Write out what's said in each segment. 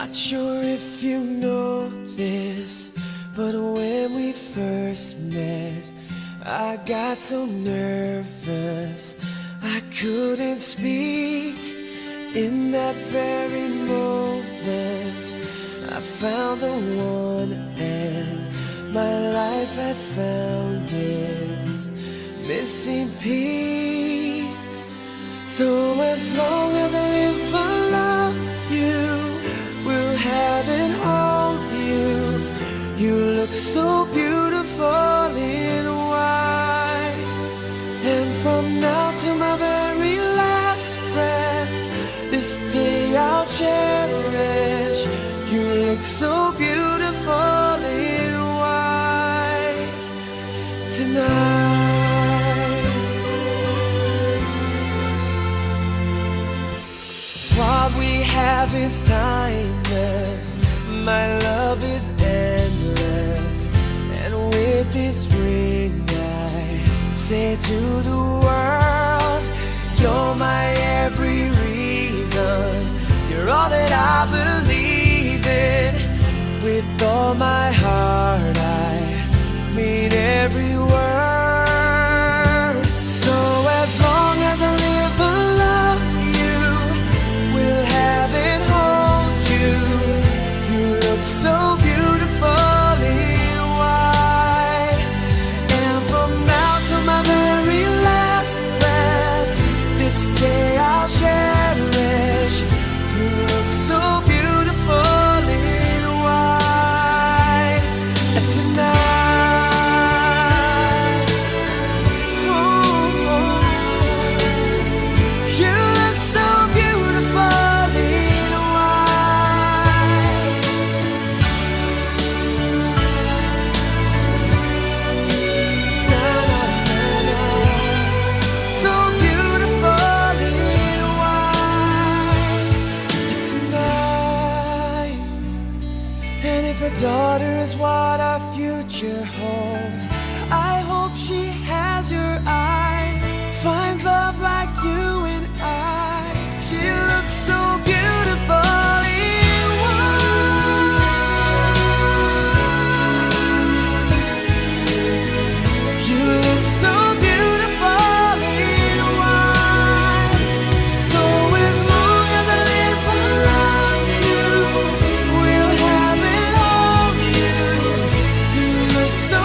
Not sure if you know this, but when we first met, I got so nervous I couldn't speak. In that very moment, I found the one, and my life had found its missing piece. So as long as I live, I love you, will have and hold you. You look so beautiful in white, and from now to my very last breath, this day I'll cherish. You look so beautiful in white tonight. What we have is timeless, my love is endless, and with this ring I say to the world, you're my every reason, you're all that I believe in. With all my heart I mean every word. So as long as I live, I love you, will have and hold you. You look so beautiful in white, and from now to my very last breath, this day I'll cherish. You look so beautiful in white tonight. Oh, oh. You look so beautiful in white. Na, na, na, na. So beautiful in white tonight. And if a daughter is what our future holds, I hope she has your eyes, finds love like you and I. She looks so beautiful in white. You look so beautiful in white. So as long as I live, I love you, will have it all you. You look so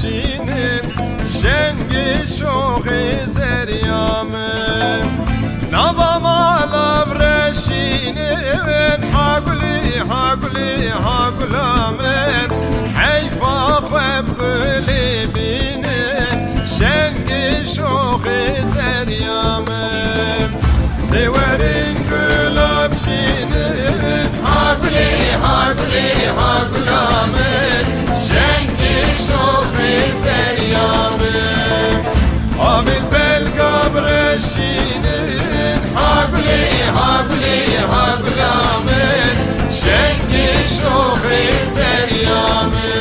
برشینن شنگی شوقی زریامن نبا مالا برشینن حقلی حقلی حقلامن حیفا خوب قلی بینن شنگی شوقی زریامن دیورین گلاب شینن حقلی حقلی حقلامن شنگی شوقی زریامن آمین بلگاب رشینن حقلی حقلی حقلامن شنگی شوقی زریامن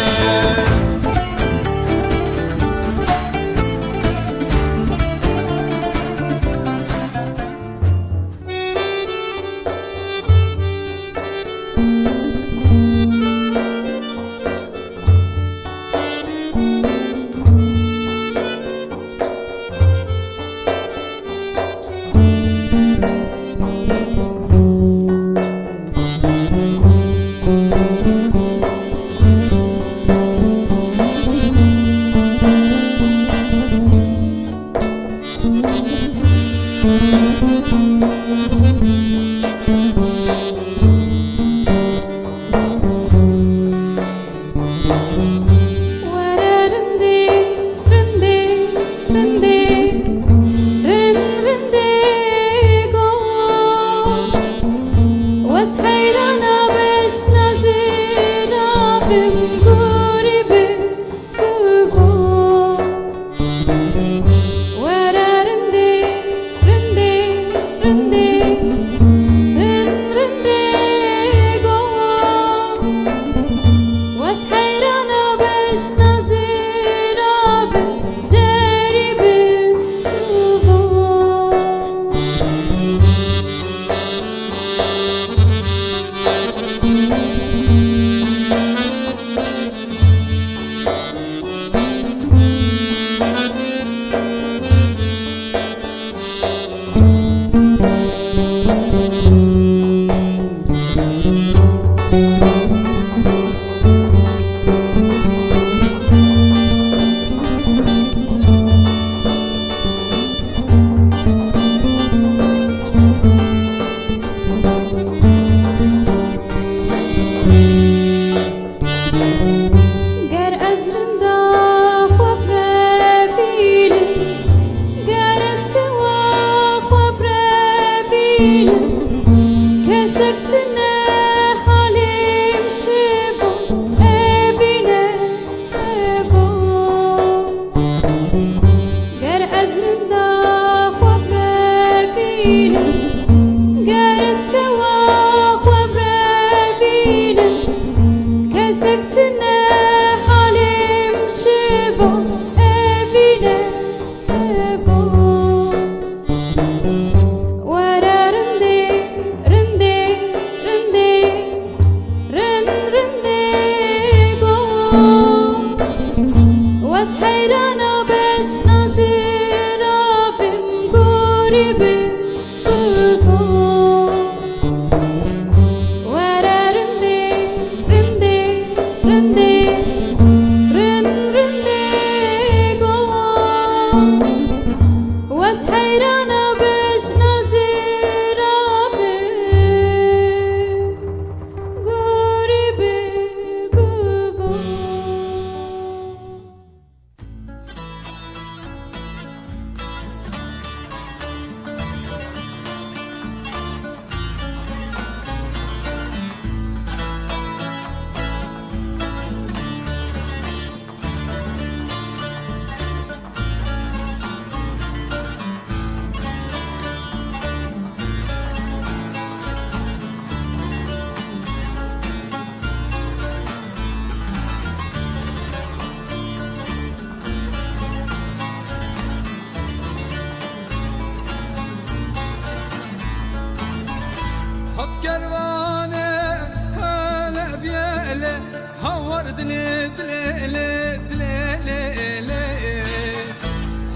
دلي دلي دلي دلي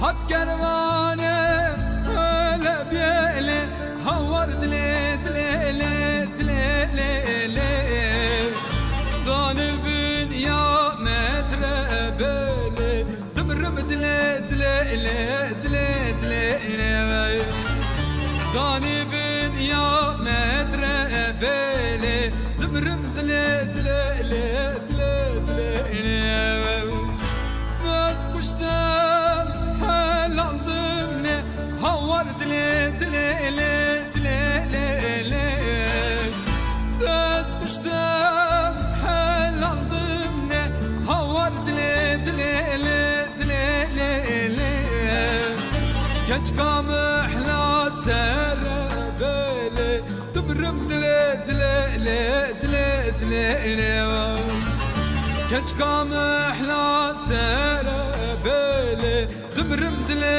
هات كروانه هلا بيلي هور دلي دلي دلي دلي دان البن يا متر بلي دمرم دلي دلي دلي دلي داني بن يا مدري بيلي دمرم دلي دلي دلي بس كشتم حل عندمني هور دلي دلي دلي بس كشتم حل عندمني هور دلي دلي كنت كام احلى سربلي دمرم دلي دلي كنت كام احلى سربلي دمرم دلي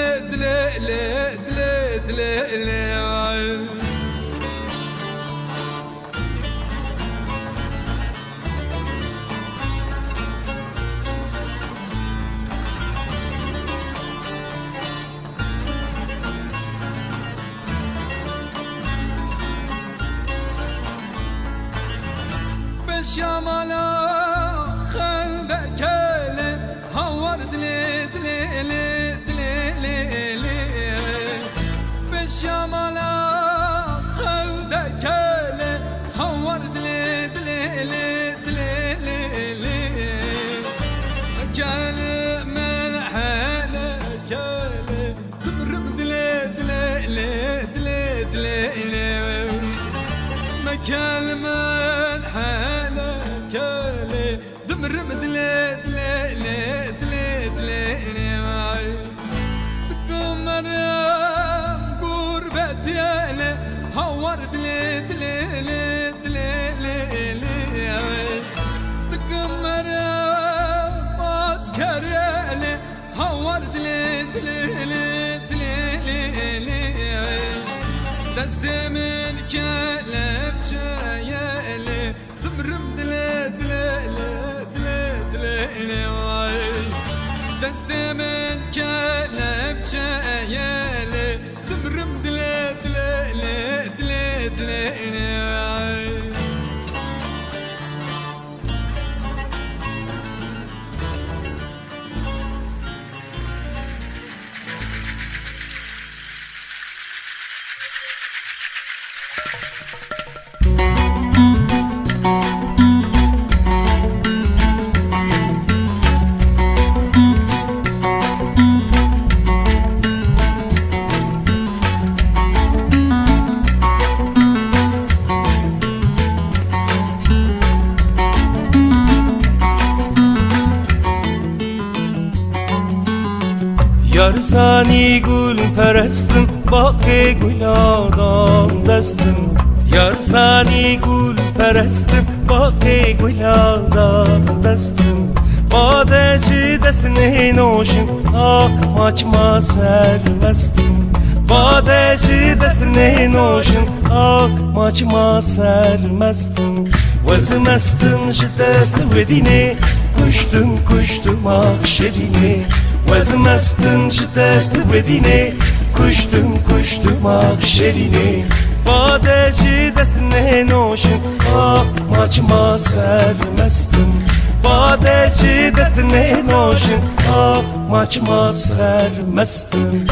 شمالا خلبك هور دلي بالشمالا خلبك هور دلي كل من حالك تمرم دلي مكان من حالك دمرم دلي تكمر قربتي هور دلي تكمر عسكر هور دلي دست من كلب جايلي دمرم دلي دست من كلب جايلي دمرم دلي Yarzani gül perestim Bakke gül adam destim Yarzani gül perestim Bakke gül adam destim Badeci destine noşun Akmaçma sermestim Badeci destine noşun Akmaçma sermestim Vezmestim şidestim vedine Kuştum akşerine Vezmestim şidestim vedine Kuştum akşerine Badeci destine noşun Akmaçma sermestim Badeci destine noşun Akmaçma sermestim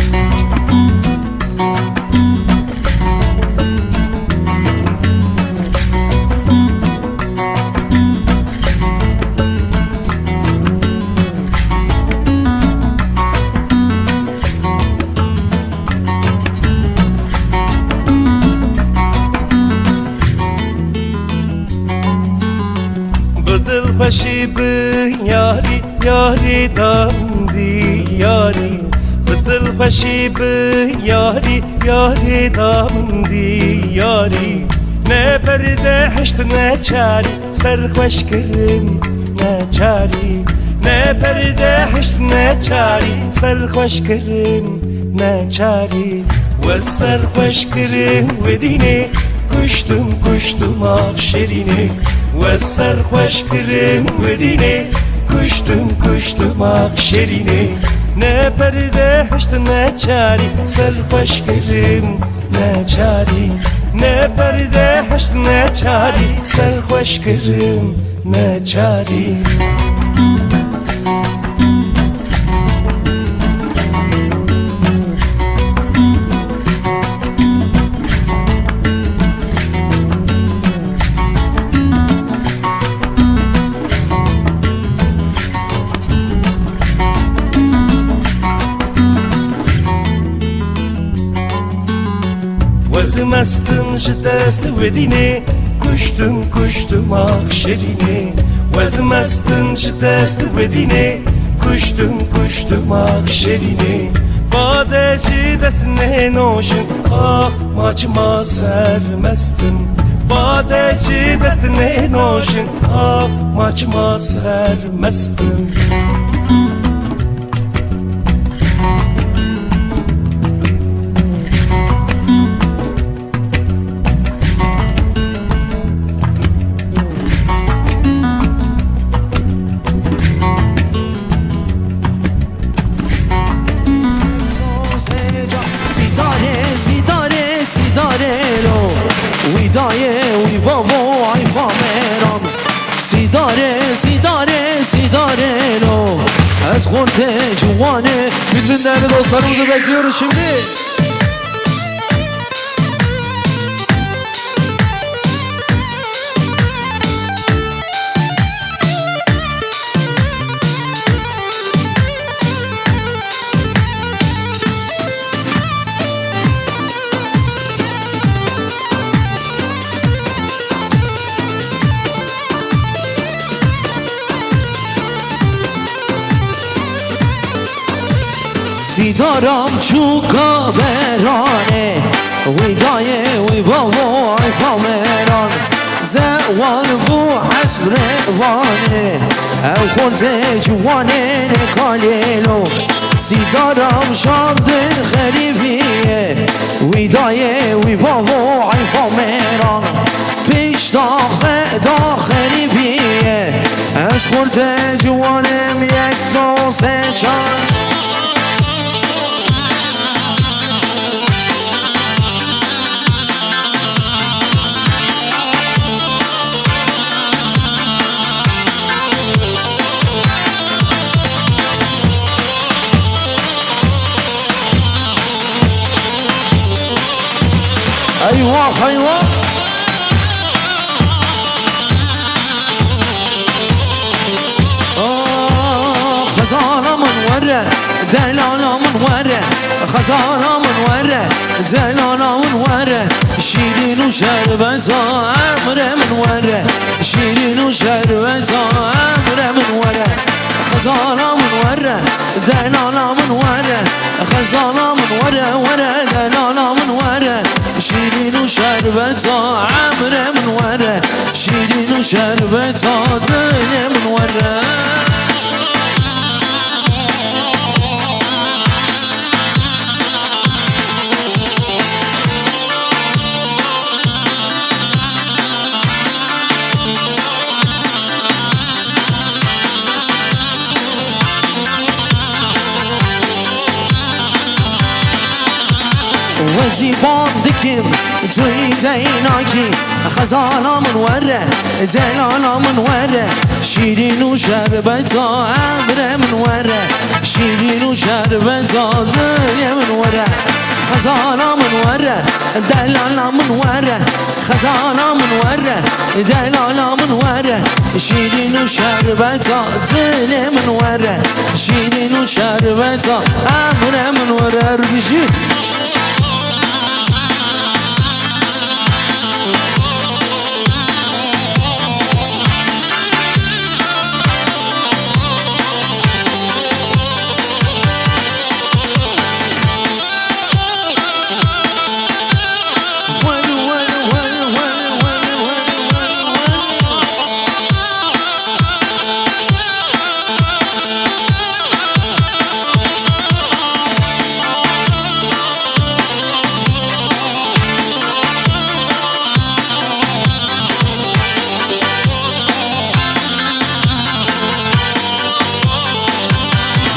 Başı bin yari damdi yari Bıdıl başı bin yari damdi yari Ne perde heşt ne çari Serhoş kırım ne çari Ne perde heşt ne çari Serhoş kırım ne çari Ve serhoş kırım ve dine Kuştum akşerine Ve serhoş kırım ve dine Kuştum akşerine Ne perde heşt ne çari Serhoş kırım ne çari Ne perde heşt ne çari Serhoş kırım ne çari وزم استم شدست ودینه کشتم کشتم آخشرینه وزم استم شدست ودینه کشتم کشتم آخشرینه باده چی دست نه نوشن آه ماچما سرمستم باده چی دست نه نوشن آه ماچما سرمستم وی بابا ای فامران سیداره لو از خورده جوانه bütün değerli dostlarımızı bekliyoruz şimdi. سیدارم چوکا برانه ویدای وی بابا ای فامران زوان بو حسب روانه او خورده جوانه نکالیلو سیدارم شاندن خریبیه ویدای وی بابا ای فامران پیش داخلی بیه از خورده جوانم یک دو سه چار ايوه ايوه خزانه منوره دلاله منوره خزانه منوره دلاله منوره شیرین و شربت امر منوره شیرین و شربت امر منوره خزانه منوره دلاله منوره خزانه منوره وره دلاله منوره شیرین و شربت عمر منوره شیرین و شربت دل منوره وزیبان دکم توی دیناکی خزانه منوره دلاله منوره شیرین و شربت امر منوره شیرین و شربت دل منوره خزانه منوره دلاله منوره خزانه منوره دلاله منوره شیرین و شربت دل منوره شیرین و شربت امر منوره رجی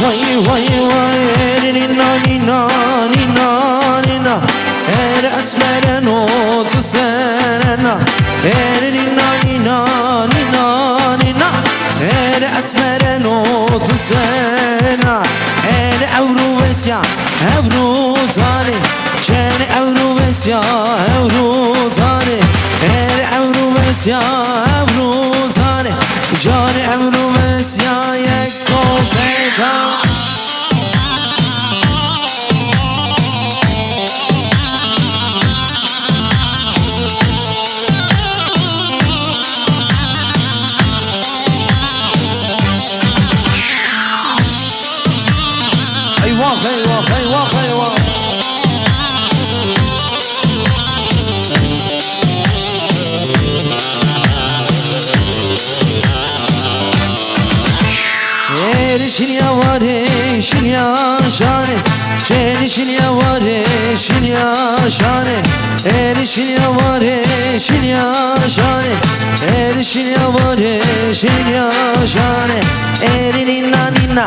وای وای وای نینا نینا نینا نینا هر اسمر نوت سرنا نینا نینا نینا نینا هر اسمر نوت سرنا هر اورو وسیا اورو تاری چن اورو وسیا اورو تاری هر اورو وسیا اورو تاری جان اورو وسیا یک کوسه جان eyvah eyvah eyvah eyvah. Erişin yavare, şin yaşane. Çelişin yavare, şin yaşane. Erişin yavare, şin yaşane. Erişin yavare, şin yaşane. Eri nina nina,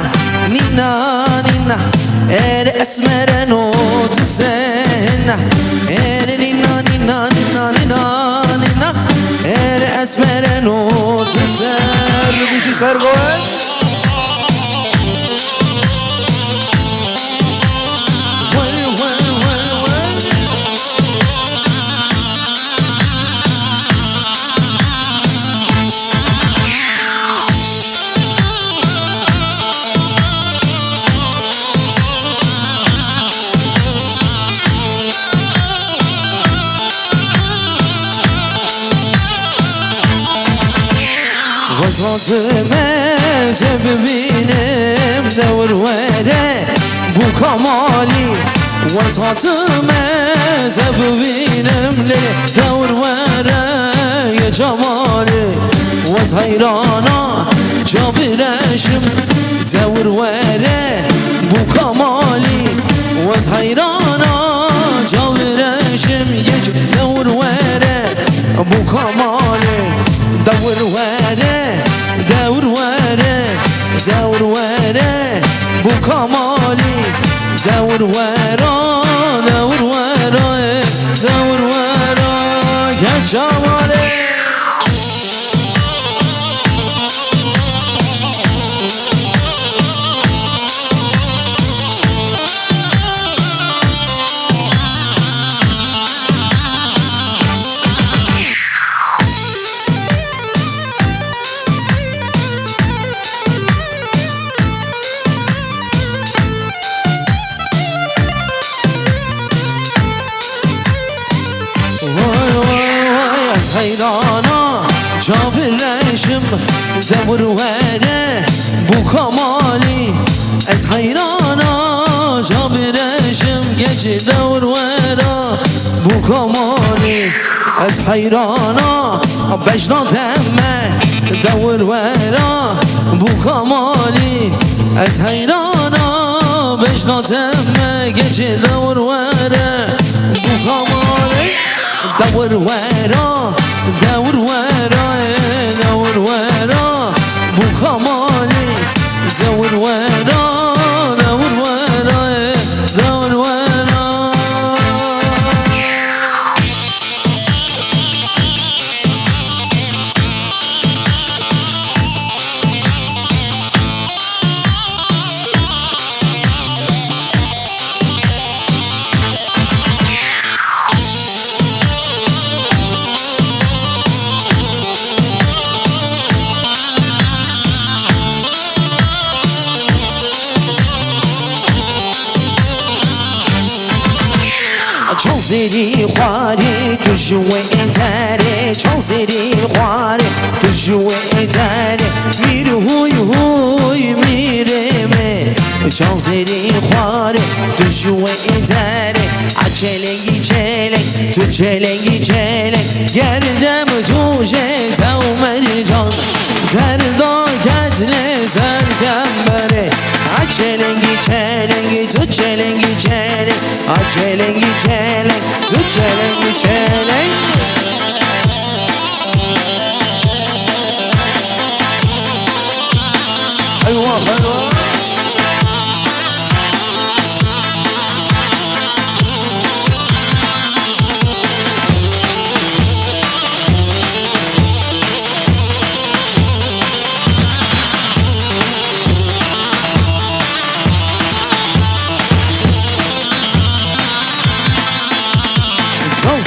nina nina. Eri esmere not senna. Eri nina nina nina nina nina. Eri esmere not ser. Bir şey sergoy. Vazatime tebbinim devr vere bu kamali. Vazatime tebbinim devr vere ya cemali. Vaz hayrana cabireşim devr vere bu kamali. Vaz hayrana cabireşim devr vere bu kamali. دور وره دور وره دور وره بو کمالی دور وره دور وره دور وره که جمالی hayrana cabireşim devr vere bu kamali. Ez hayrana cabireşim gece devr vere bu kamali. Ez hayrana bejnat emme devr vere bu kamali. Ez hayrana bejnat emme gece devr vere bu kamali. دور ورا دور ورا دور ورا بو کمالی. دور ورا دور ورا دور ورا. چون زیری خواری تو جوه تره. چون زیری خواری تو جوه تره. میره هوی هوی میره می. چون زیری خواری تو جوه تره. چلنگی چلنگ تو چلنگی چلنگ. گردم تو جتا و مرجان دردا کتل سرکم بره. چلنگی چلنگی تو چلنگی چلنگ. چلنگی چلنگ تو چلنگی چلنگ. ایوه ایوه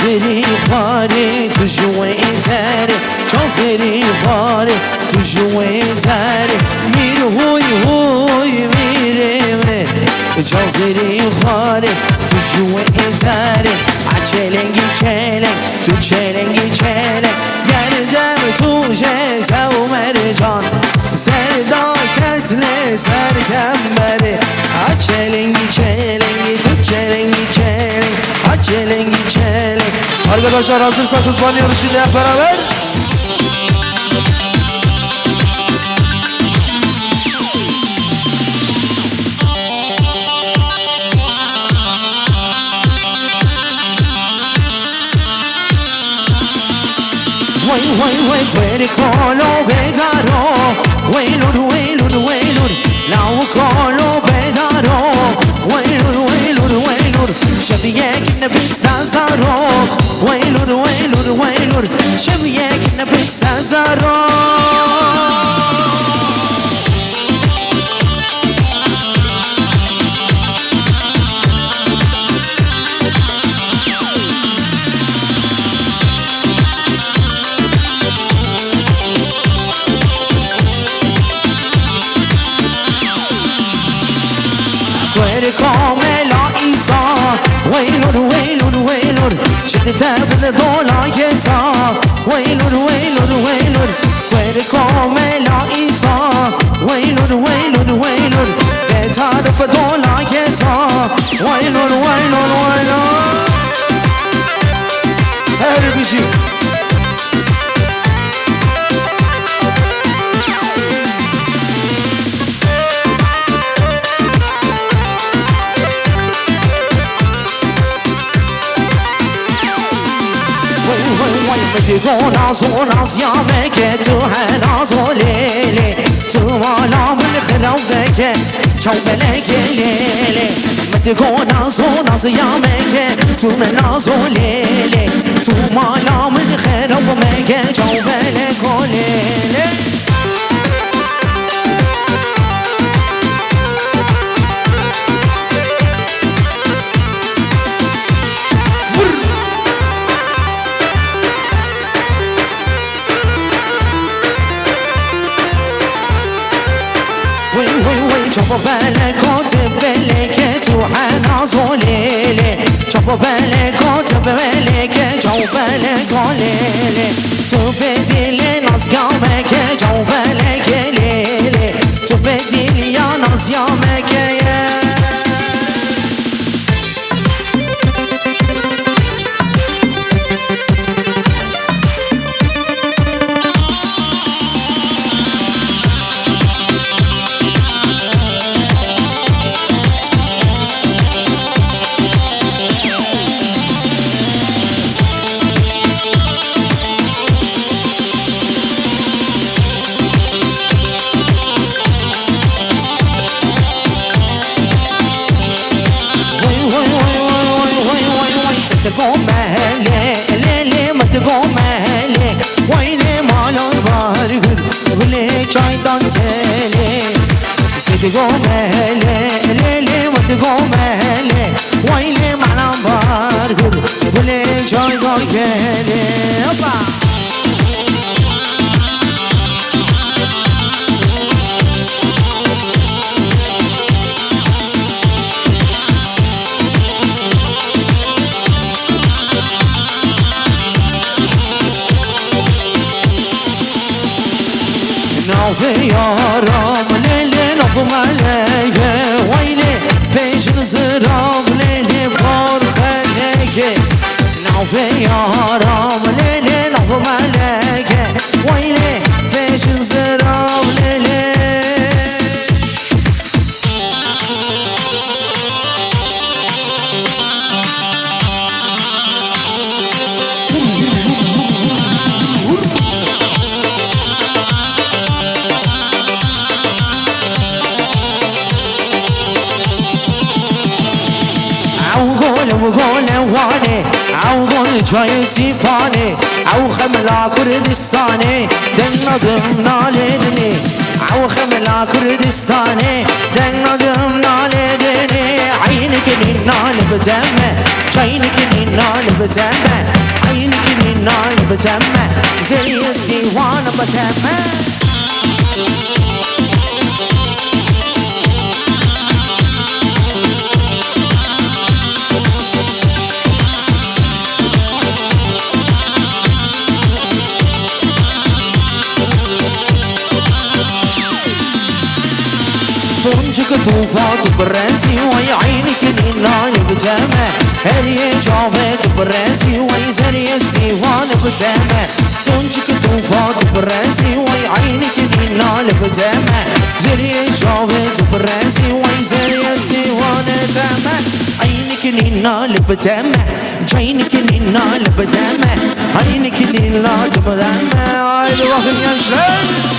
زیری خواری تو جوه تره. چون زیری خواری تو جوه تره. میره هوی هوی میره می. چون زیری خواری تو جوه تره. چلنگی چلنگ تو چلنگی چلنگ. گردم تو جتا و مرجان سردا کتل سرکم بره. çelengi çelengi tut çelengi çelengi ha çelengi çelengi. Arkadaşlar hazırsak hızlanıyoruz şimdi hep beraber. Vay vay vay quel colo pedaro wailur wailur wailur lao colo pedaro wailur wailur wailur şebiyek nefisten zaro wailur wailur wailur şebiyek nefisten zaro. come la Isa wailur wailur wailur şiddete bile dola yesa wailur wailur wailur quere come la Isa wailur wailur wailur betar pe dola yesa wailur wailur wailur her bizi. مجدو نازو ناز يا مكة توها نازو ليلي توما من خلو بكة شو بلك ليلي مجدو نازو ناز يا مكة توما نازو ليلي توما من خلو بكة شو بلك ليلي. شوفوا بالك وتبلك توحنا زوليلي شوفوا بالك وتبلك جو بالك ليلي تبدي ناس يومك جو بالك ليلي تبدي يا ناس يومك يا تقوم مهلي ليلي ما تقوم مهلي ويلي ما لو بارقر ولي شايطان تالي تقوم مهلي ليلي ما تقوم مهلي ويلي ما لو بارقر ولي شايطان تالي. نافي يا رام ليلي نافو ملكة ويلي بيش نزرام ليلي بار خليكة نافي يا رام ليلي نافو ملكة ويلي بيش نزرام ليلي. وقول واني او قول جاي سيفاني او خملا كردستاني دنا دمنا لدني او خملا كردستاني دنا دمنا لدني عينك نال بدمه عينك نال بدمه عينك نال بدمه زي الديوان بدمه. Boncuk طوفات براسي ويا عينك النار بتامة هري جافت براسي ويا زري استيوان بتامة صنجك طوفات براسي ويا عينك النار بتامة زري جافت براسي ويا زري استيوان بتامة عينك النار بتامة عينك النار بتامة عينك النار بتامة عيد واخد يا شلون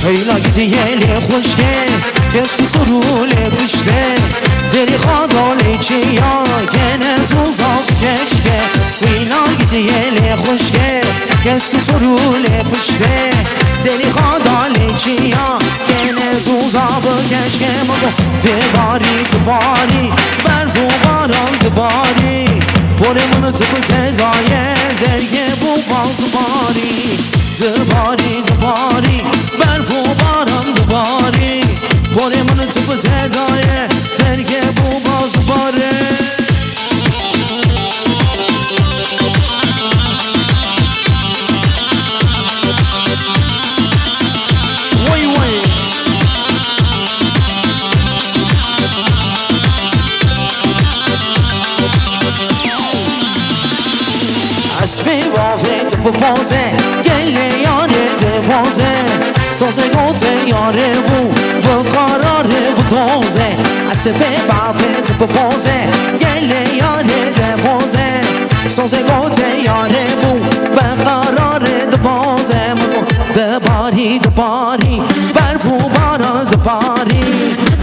هيلا گدیه خوشگه کس که سرول پشته دلی خادالی چیا که نزوزاف کشکه هیلا گدیه خوشگه کس که سرول پشته دلی خادالی چیا که نزوزاف کشکه مگو دباری دباری برف و باران دباری پر من تو تدای زرگه بو باز باری دباری دباری برف و باران دباری پر من تو تدای زرگه بو باز باره وای وای اسبی بافت بپازه گله یاره دبازه سازه گوته یاره بو و قراره بو تازه اسبی بافت بپازه گله یاره دبازه سازه گوته یاره بو و قراره دبازه مگو دباری دباری برف و باران دباری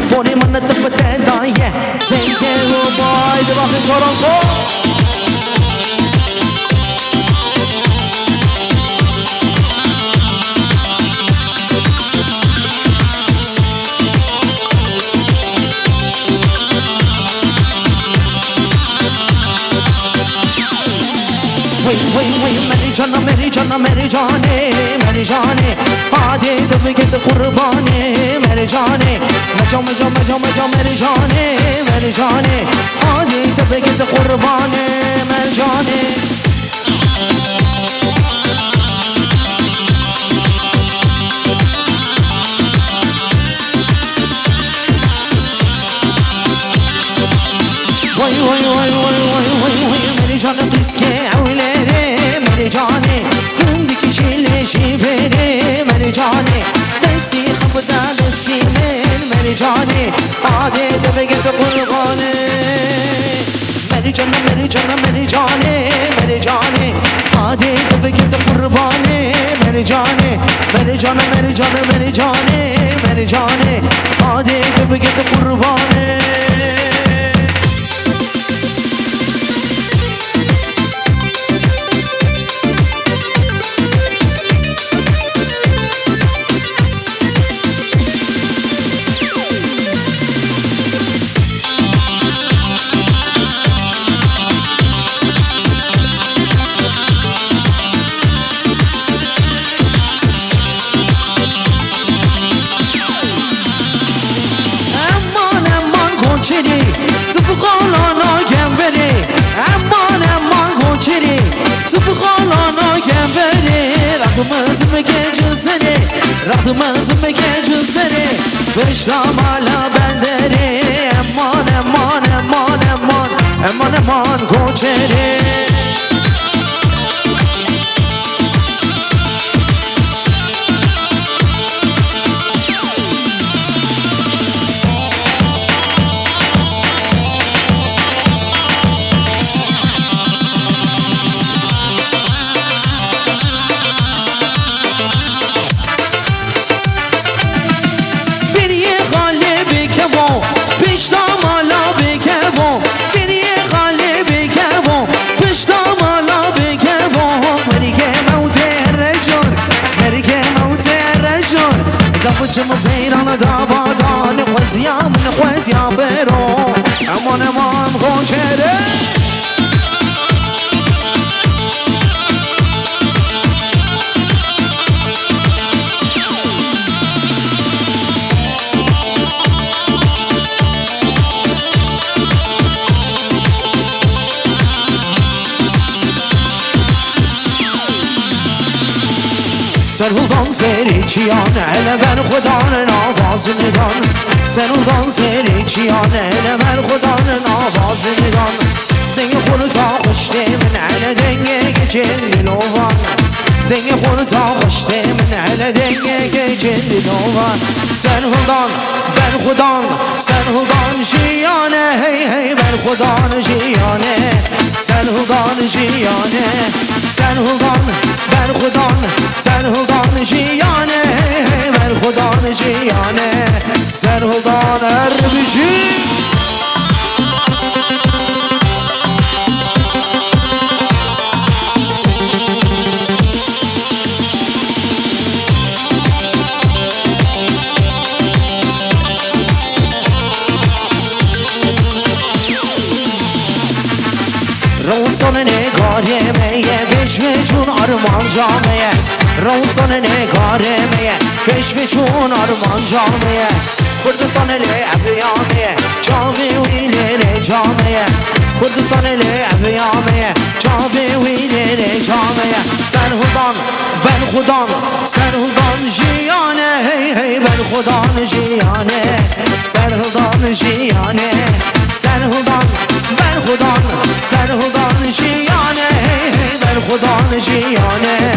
پوری من دبته دایه زنده و بای دباخی تورانتو मेरी जाना मेरी जाने आधे दबे के तो कुर्बाने मेरे जाने मजो मजो मजो मजो मेरी जाने आधे दबे के तो कुर्बाने मेरे जाने वही वही वही वही वही वही वही मेरी जान किसके औले रे मेरी जाने कुंड की शिले शिवेरे मेरी जाने दस्ती खपदा दस्ती में मेरी जाने आधे दबे के तो कुर्बाने मेरी जान मेरी जान मेरी जाने आधे दबे के तो कुर्बाने मेरी जाने मेरी जान मेरी जान मेरी जाने आधे दबे के तो कुर्बाने رقدمز مکه سره بشتم علا بندره امان امان امان امان امان امان کوچره چم زیران دابادان خوزیام خوزیا برو امان امان خوشره سرودان سری چیانه لبر خدان نواز ندان سرودان سری چیانه لبر خدان نواز ندان دنگ خورتا خوشته من على دنگ گچل لوان دنگ خورتا خوشته من على دنگ گچل لوان سرودان بر خدان سرودان جیانه هی هی بر خدان جیانه سرودان جیانه سرودان بر خدان سرودان جیانه بر خدان جیانه سرودان اربجی روزان نگاره میه بشم چون آرمان جامعه روزان نگاره میه بشم چون آرمان جامعه کردستان لعبیامه جامعه ویلر جامعه کردستان لعبیامه جامعه ویلر جامعه سرهودان بر خودان سرهودان جیانه هی هی بر خودان جیانه سرهودان جیانه سرهودان بر خودان سرهودان جیانه بر خودان جیانه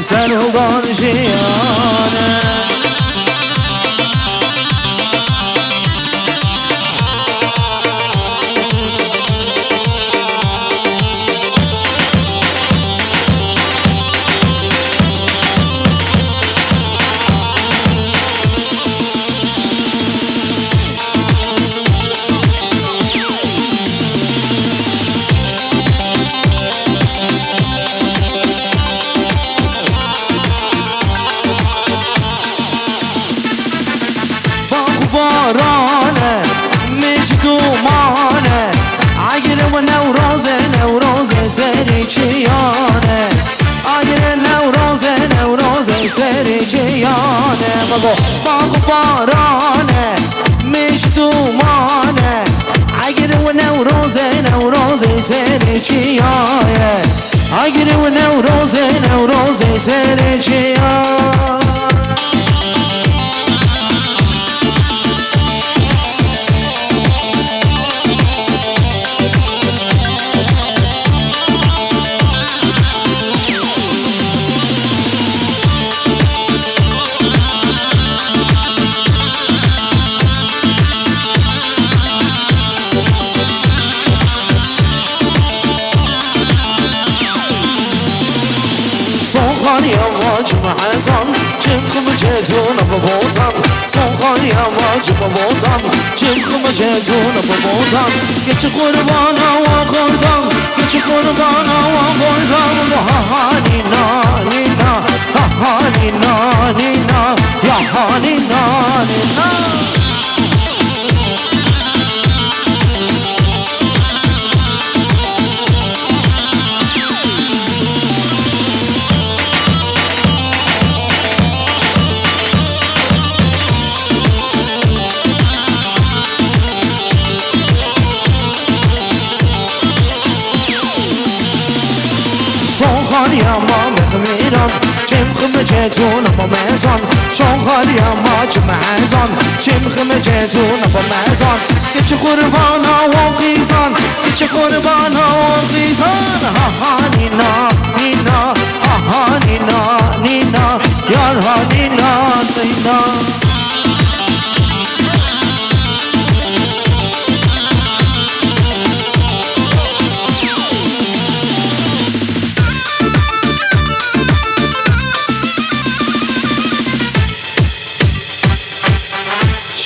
سرهودان جیانه بارانه مجدومانه عقل و نوروز سری چیانه عقل نوروز سری چیانه باغ بارانه مجدومانه عقل و نوروز سری چیانه عقل و نوروز سری چیانه سوخانی امواج محزان چمخم جتون ببوتم سوخانی امواج ببوتم چمخم جتون ببوتم گچ قربانا و خوردم گچ قربانا و خوردم هانی نانی نا هانی نانی نا یا هانی نانی نا شوخانی اما مخمیران چمخم جتون با میزان شوخانی اما چمحزان چمخم جتون با میزان گچ قربانا و قیزان گچ قربانا و قیزان ها نینا نینا ها نینا نینا یار ها نینا نینا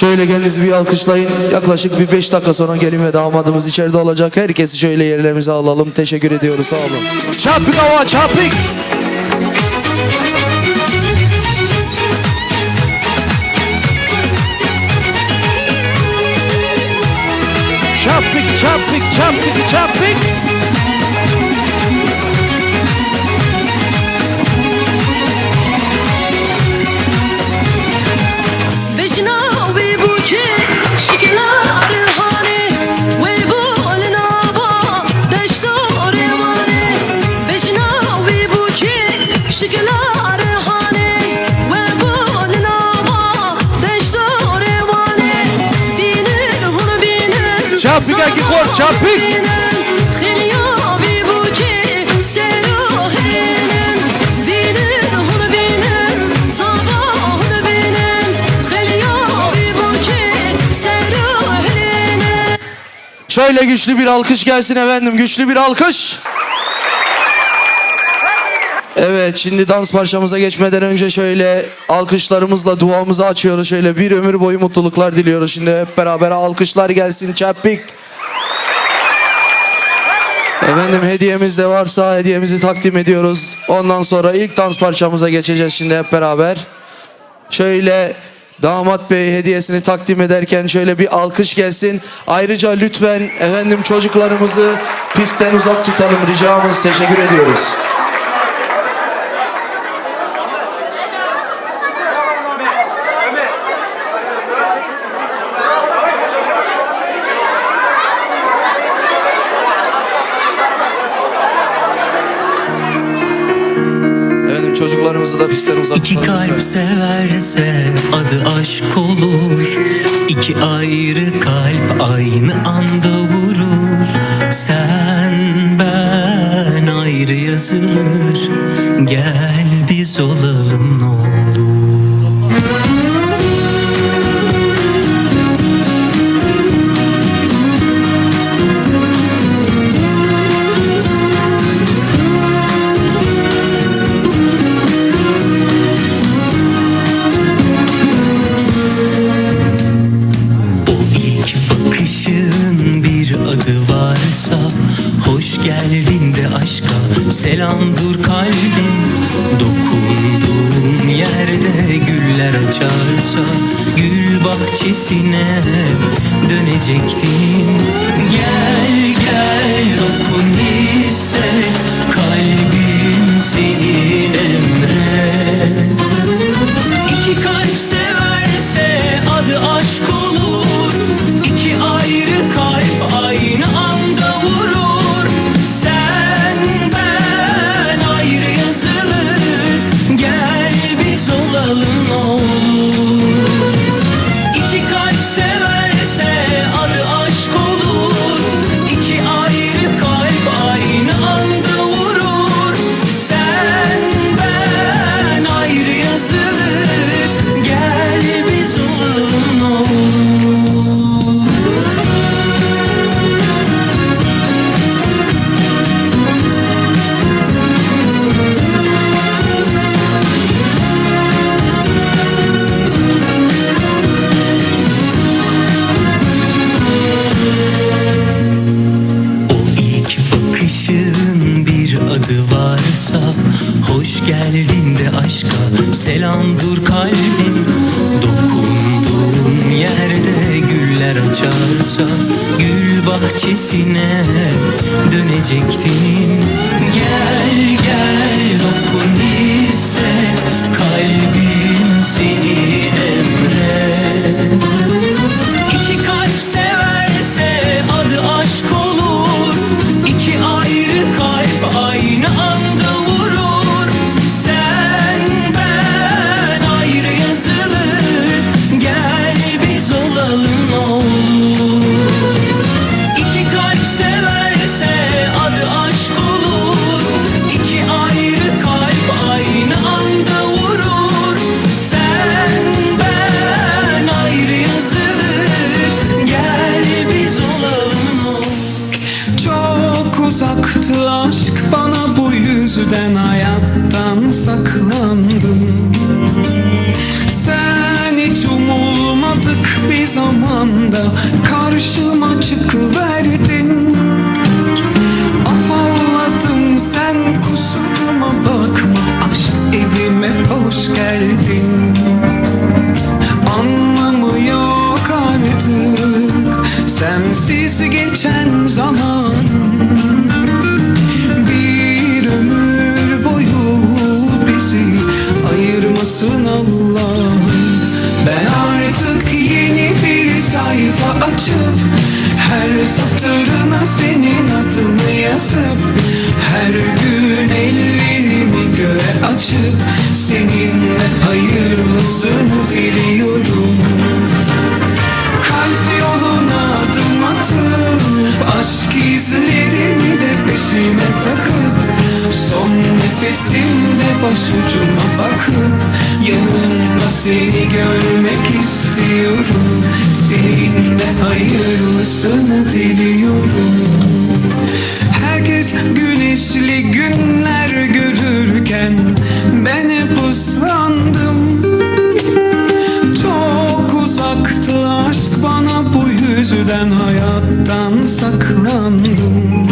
Şöyle geliniz bir alkışlayın. Yaklaşık bir 5 dakika sonra gelin ve damadımız içeride olacak. Herkesi şöyle yerlerimize alalım. Teşekkür ediyoruz. Sağ olun. Çapık hava çapık. Çapık çapık çapık çapık. شکل آرهانه Çapik akikor, çapik. Şöyle güçlü bir alkış gelsin efendim, güçlü bir alkış. Evet, şimdi dans parçamıza geçmeden önce şöyle alkışlarımızla duamızı açıyoruz. Şöyle bir ömür boyu mutluluklar diliyoruz. Şimdi hep beraber alkışlar gelsin. Çapik. Efendim hediyemiz de varsa hediyemizi takdim ediyoruz. Ondan sonra ilk dans parçamıza geçeceğiz şimdi hep beraber. Şöyle damat bey hediyesini takdim ederken şöyle bir alkış gelsin. Ayrıca lütfen efendim çocuklarımızı pistten uzak tutalım, ricamız, teşekkür ediyoruz. Efendim çocuklarımızı da pistten uzak İki tutalım. kalp severse adı aşk olur. İki ayrı kalp aynı anda vurur. Sen ben ayrı yazılır. Gel biz olalım ne olur. Selam dur kalbim, dokunduğun yerde güller açarsa gül bahçesine dönecektim. Gel gel dokun hisset, kalbim senin emret. İki kalp severse adı aşk olur. İki ayrı kalp aynı anda vurur. Sen ben ayrı yazılır. Gel biz olalım ne olur. İki kalp severse adı aşk olur. İki ayrı kalp aynı anda vurur. Sen ben ayrı yazılır. Gel biz olalım ne olur. Hoş geldin de aşka selam dur kalbim. Dokunduğun yerde güller açarsa gül bahçesine dönecektim. Gel gel dokun hisset, kalbim senin emret. İki kalp severse adı aşk olur. İki ayrı kalp aynı anda vurur. Sen ben ayrı yazılır. Gel biz olalım ne olur. İki kalp severse adı aşk olur. İki ayrı kalp aynı anda vurur. Sen ben ayrı yazılır. Gel biz olalım ne olur. Çok uzaktı aşk bana, bu yüzden hayattan saklandım. Sen hiç umulmadık bir zamanda karşıma çıkıverdin. Afalladım sen kusuruma bakma, aşk evime hoş geldin. Anlamı yok artık sensiz geçen zamanım. Bir ömür boyu bizi ayırmasın Allah'ım. Ben artık yeni bir sayfa açıp her satırına senin adını yazıp her gün ellerimi göğe açıp seninle hayırlısını diliyorum. Kalp yoluna adım atıp diliyorum. Seninle hayırlısını diliyorum. Herkes güneşli günler görürken ben hep ıslandım. Çok uzaktı aşk bana, bu yüzden hayattan saklandım.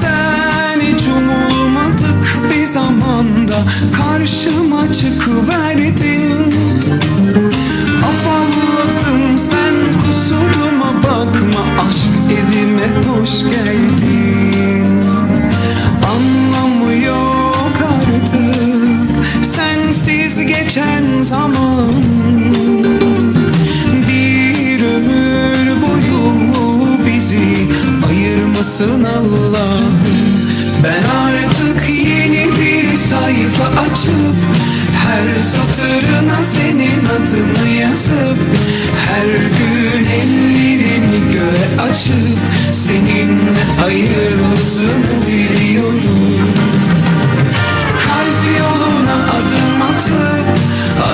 Sen hiç umulmadık bir zamanda karşıma çıkıverdin. Afalladım, sen kusuruma bakma, aşk evime hoş geldin. Anlamı yok artık sensiz geçen zaman. Bir ömür boyu bizi ayırmasın Allah'ım. Ben artık yeni bir sayfa açıp her satırına senin adını yazıp her gün ellerini göğe açıp seninle hayırlısını diliyorum. Kalp yoluna adım atıp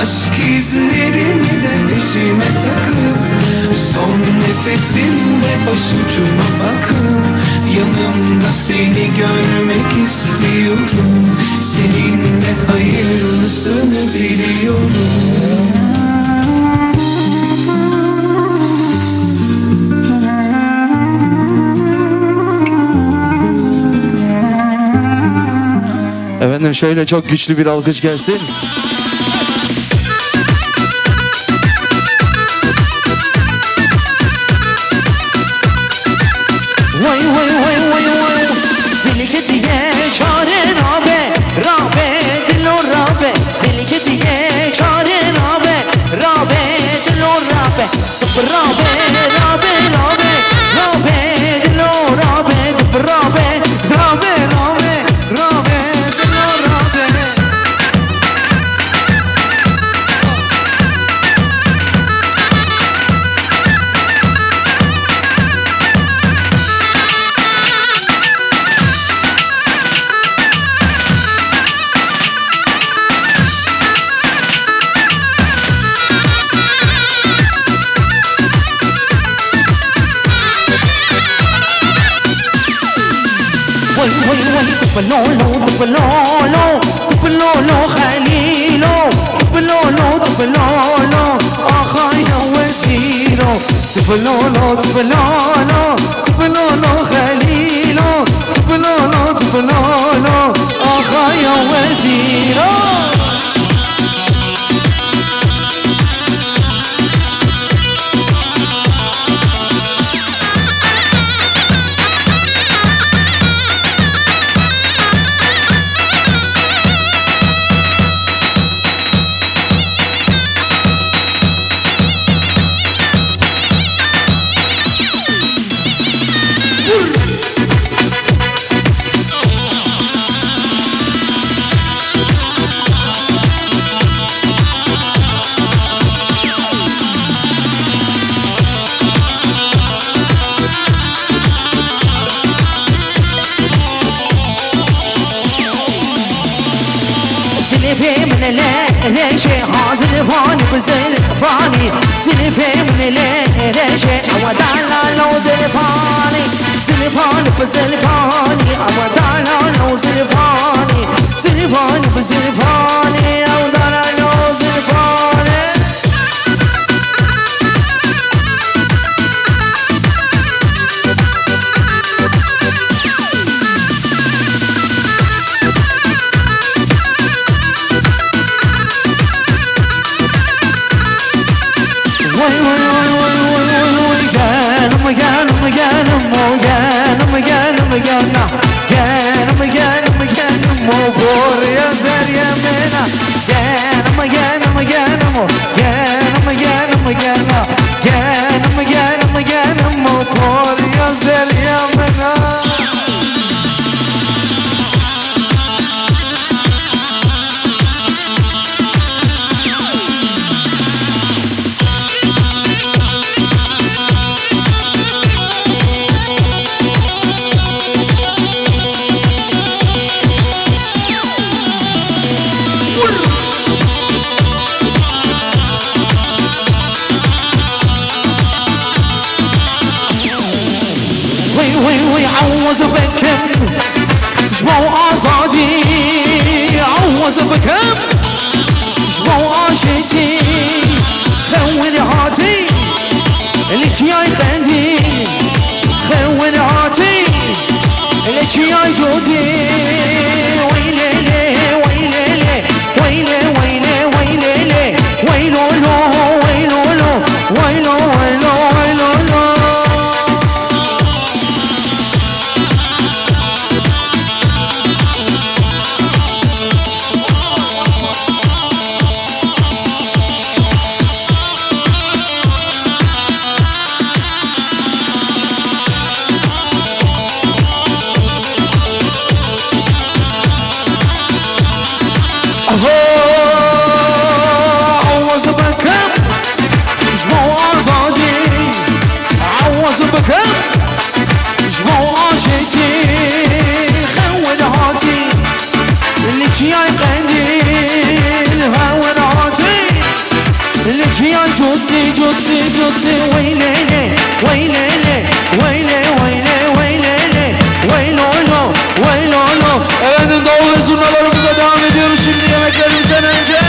aşk izlerini de peşime takıp son nefesimde başucuma bakıp yanımda seni görmek istiyorum. Seninle hayırlısını diliyorum. Efendim şöyle çok güçlü bir alkış gelsin. Vay vay vay vay vay. Dili kediye çare rabe, rabe dilo rabe. Dili kediye çare rabe, rabe dilo rabe. Rabe rabe rabe, rabe dilo rabe, rabe rabe rabe, rabe dilo rabe. تبلولو تبلولو تبلولو خليلو تبلولو تبلولو أخايا وزيرو تبلولو تبلولو تبلولو خليلو تبلولو تبلولو أخايا وزيرو زلفي من ليش زلفاني بزلفاني زلفي من ليش ودانا لو زلفاني زلفاني بزلفاني ودانا لو زلفاني زلفاني بزلفاني ودانا لو زلفاني عوز بكم جمو آزادي عوز بكم جمو عاشتي خون هاتي اللي جاي خندي خون هاتي اللي جاي جودي ويلي ويلي ويلي ويلي ويلي ويلو لو ويلو لو ويلو ويلو ويلو لو عوز بكم جمو آزادي عوز بكم جمو عاشتي خون هاتي اللي جاي قنديل هون هاتي اللي جاي جدي جدي جدي ويلي ويلي ويلي ويلي ويلي ويلو لو ويلو لو. Evet doğru ve zurnalarımıza devam ediyoruz şimdi yemeklerimizden önce.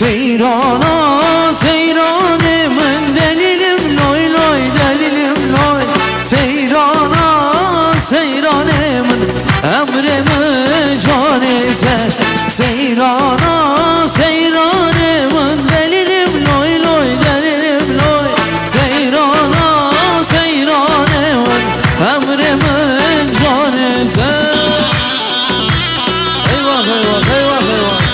Seyrana seyranemin delilim loy loy delilim loy Seyrana seyranemin emrimi can ezer Seyrana seyranemin delilim loy loy delilim loy Seyrana seyranemin emrimi can ezer Eyvah eyvah eyvah eyvah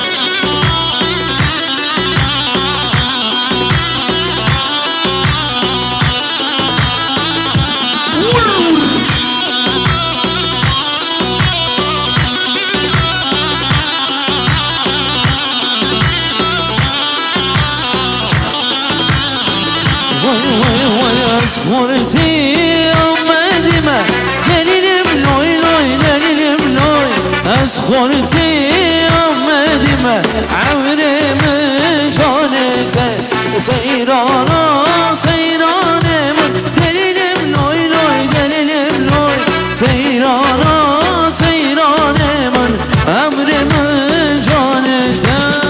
Asfurti amedime delilim loy loy delilim loy Asfurti amedime avrimi can ezer Seyrana seyranemin delilim loy loy delilim loy Seyrana seyranemin emrimi can ezer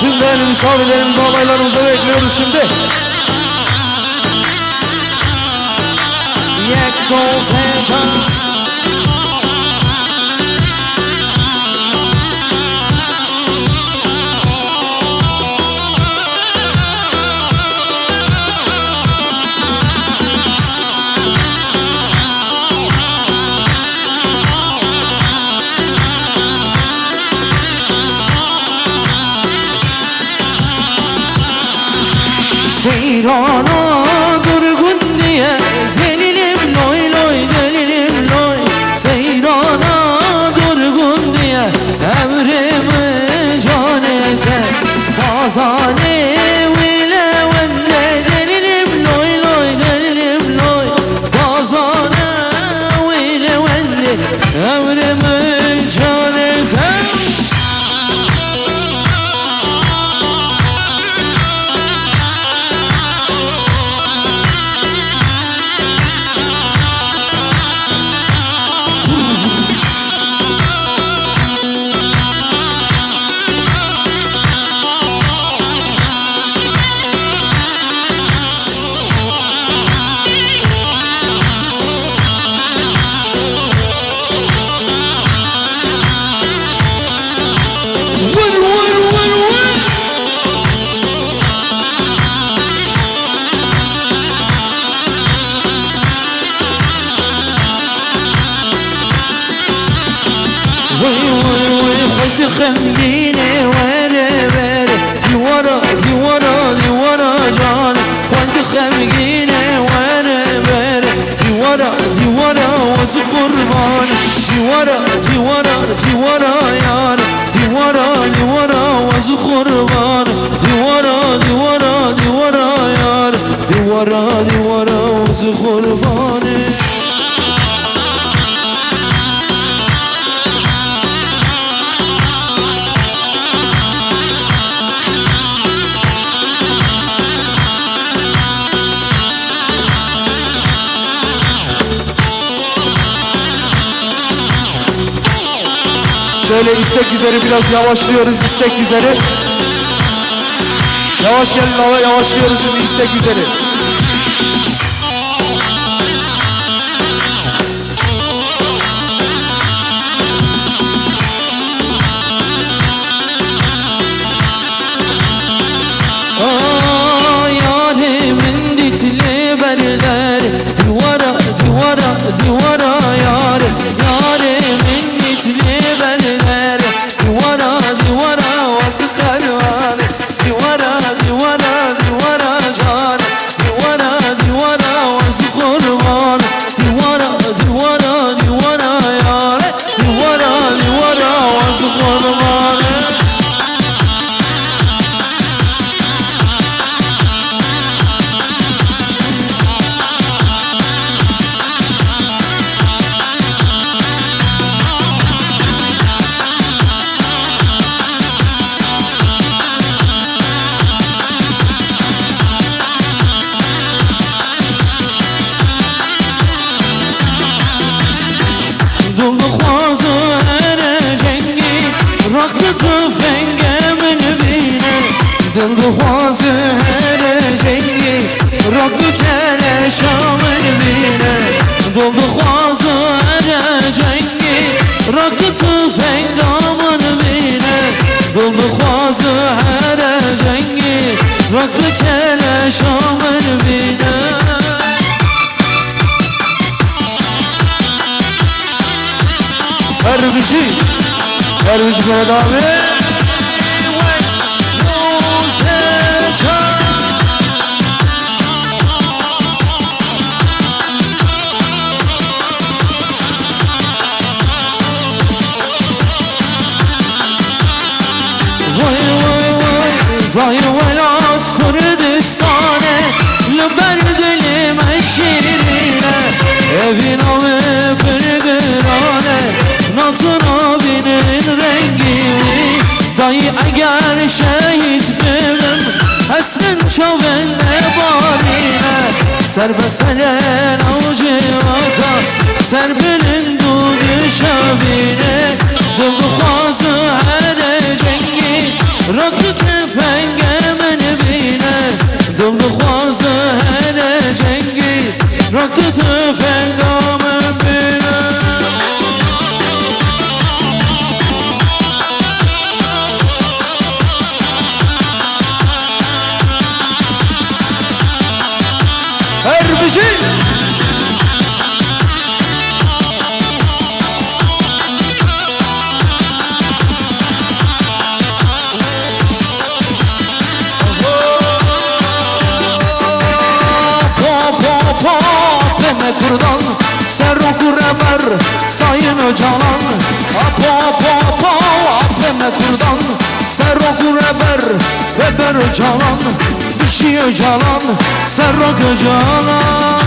Tüm değerli misafirlerimizi alaylarımıza bekliyoruz şimdi. Yek dol secan Seyrana durgun diye delilim loy loy delilim loy Seyrana durgun diye emrimi can ezer Bazane vile vende delilim loy loy delilim loy Bazane vile vende emrimi can ezer خمديني ورا ورا دي ورا دي ورا دي ورا جان وانت خمديني ورا ورا دي ورا دي ورا وز قربان دي ورا دي ورا دي ورا يار دي ورا دي ورا وز قربان دي ورا دي ورا دي ورا يار دي ورا دي ورا وز قربان Şöyle istek üzeri biraz yavaşlıyoruz istek üzeri. Yavaş gelin hava, yavaş gidiyoruz şimdi istek üzeri. Yarimin ditli berler Divara, divara, divara yar Yarimin ditli berler Divara, divara vasıkar var Divara, divara, divara car Divara, divara vasıkar var Divara, divara, divara yar Divara, divara vasıkar var Dilduğazı her cengi Rabbü kele şamil bine Dilduğazı her cengi Rabbü tüfengamın bine Dilduğazı her cengi Rabbü kele şamil bine Her bizi Mehmet abi. Vay velat Kürdistan'e Lüberdili meşirine Evin avı pürgürane Natına binin rengini Dayı eğer şehit benim Hesrin çavenne barine Serbest helen avcı vaka Serbilin dudu şabine Dilduğazı her cengi Rakı tüfengemen bine Dilduğazı her cengi Rakı tüfengemen bine Her bizi. Kurdan Serroku reber sayın canan Apo apo apo Afeme kurdan Serroku reber Reber canan Dişi canan Serroku canan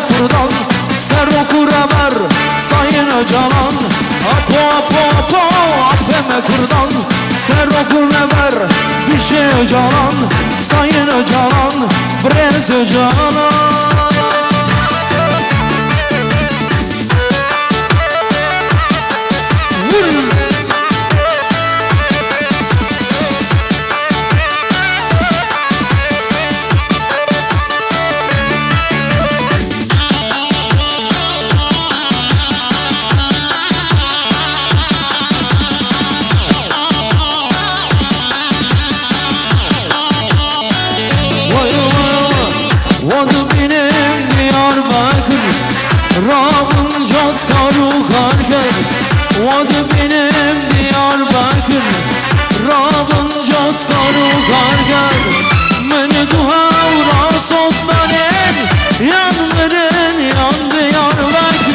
Kurdan Serroku reber sayın canan Apo apo apo Afeme kurdan Serroku reber Dişi canan sayın canan Brez canan Vadı benim Diyarbakır Rahım cat karu kargır Vadı benim Diyarbakır Rahım cat karu kargır Meni duhavra soslanın Yanların yan Diyarbakır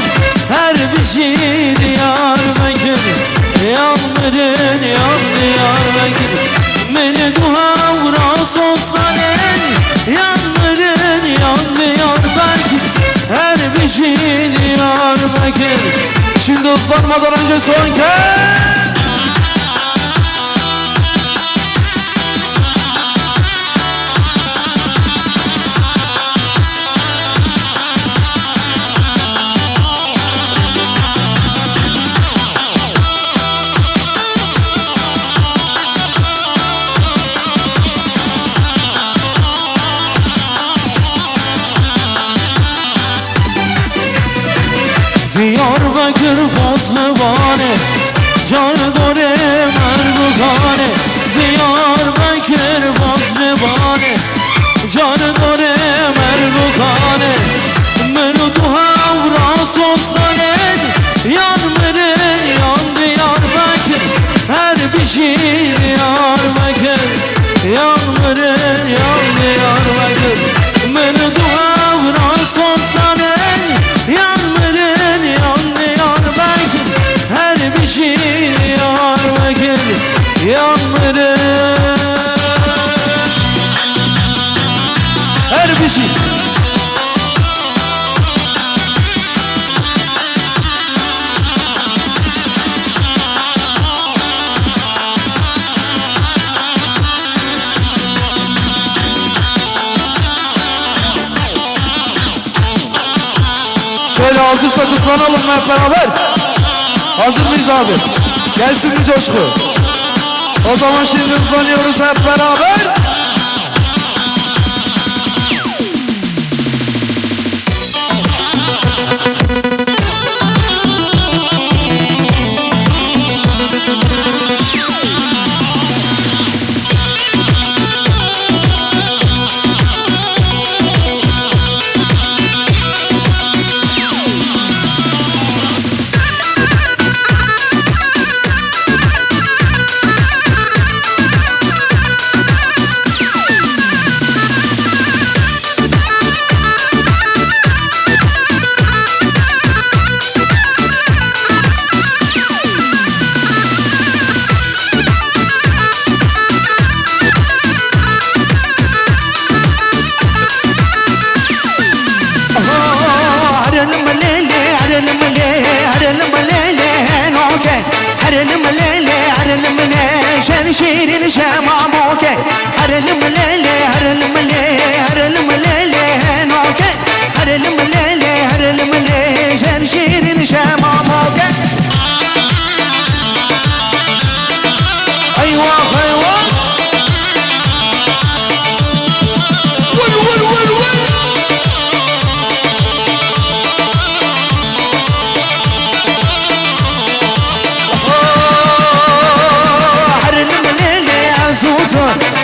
Her bir şey Diyarbakır Yanların yan Diyarbakır Meni duhavra soslanın Yanların yan ıslanmadan önce son kez. Diyarbakır Bozluvane, Cardore Merbukane. Diyarbakır Bozluvane, Cardore Merbukane. Merdu havra sostanen, yan meren yan Diyarbakır. Her bir şey Diyarbakır, yan meren yan Diyarbakır. Merdu havra sostanen, yan meren yan Diyarbakır. Her bir şey Diyarbakır, yan meren. Her bir şey. Şöyle hazırsak ıslanalım hep beraber. Hazır mıyız abi? Gelsin bir coşku. O zaman şimdi ıslanıyoruz hep beraber. شيرين شماموكي هرلم ليلي هرلم ليلي هرلم ليلي نوكي هرلم ليلي هرلم ليلي شيرين شماموكي ايوه ايوه ول ول ول ول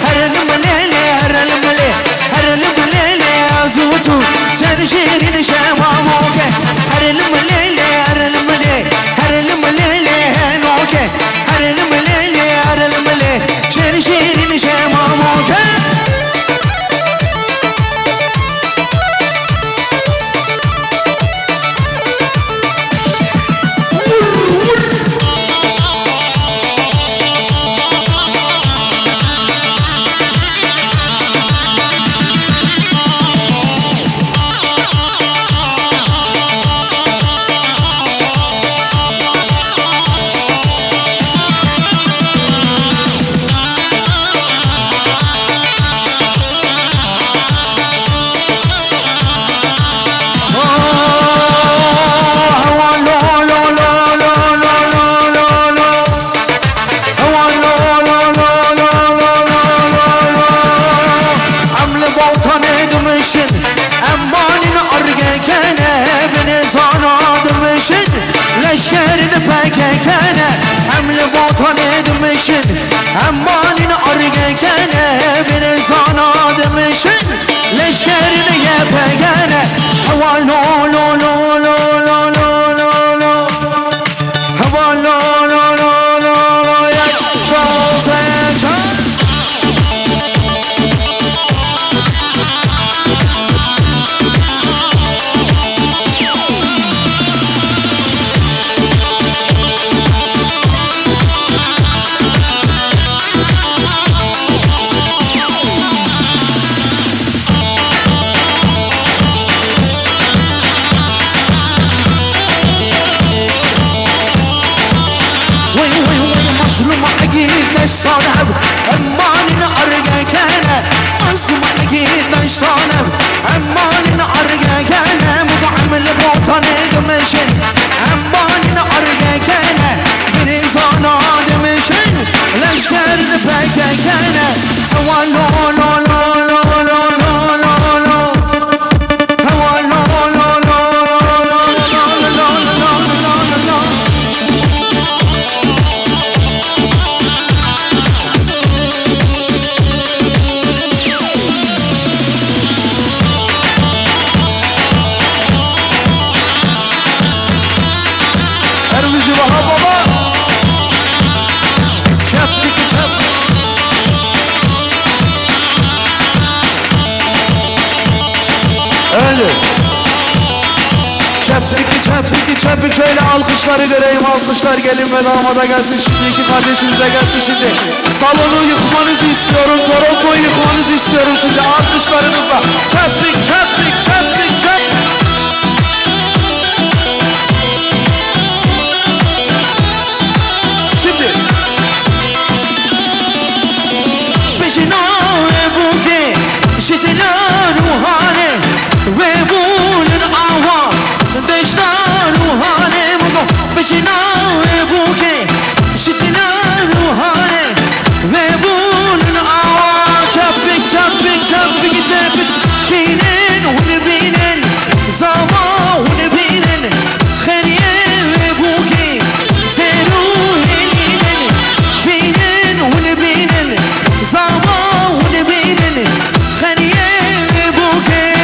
هرلم çöplük şöyle alkışları göreyim, alkışlar gelin ve damada gelsin şimdi, iki kardeşimize gelsin şimdi. Salonu yıkmanızı istiyorum, Toronto'yu yıkmanızı istiyorum şimdi alkışlarınızla. Çöplük. Şimdi. Beşina ve buke, şitila ruhane ve bulun ava, deşta ruhane mugo. Beşina ve buke, şitila ruhane ve bulun ava. Çöpük, binin, onu binin, zava onu binin, kheriye ve buke, seru helinin, binin, onu binin, zava onu binin, kheriye ve buke,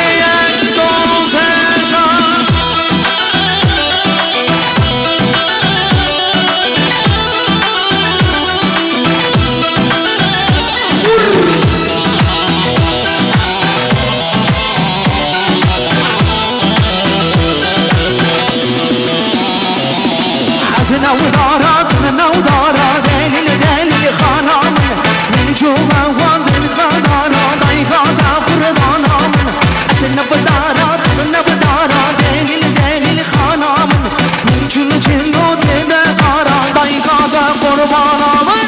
حزنا وداراتنا ودارا دليل خانا من جوا وادن بدارا ضيقا فردانا من حزنا ودارا دليل خانا من جنو تدارا ضيقا قربانا من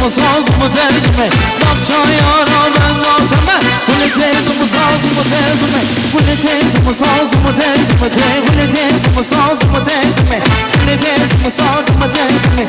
Sazımı tezme, bakça yara ben atame. Kule tezimi sazımı tezme, kule tezimi sazımı tezme, kule tezimi sazımı tezme, kule tezimi sazımı tezme.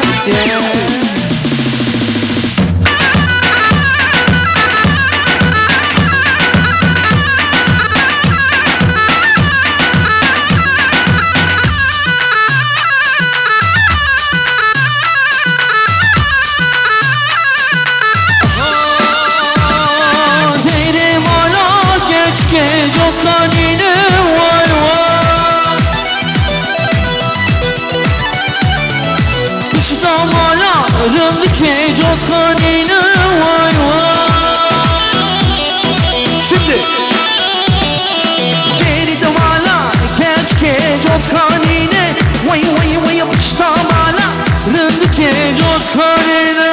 Oskanine vay vay, hiç damalarım dikey Oskanine vay vay. Şimdi. Geri damala keşke Oskanine vay hiç damalarım dikey Oskanine.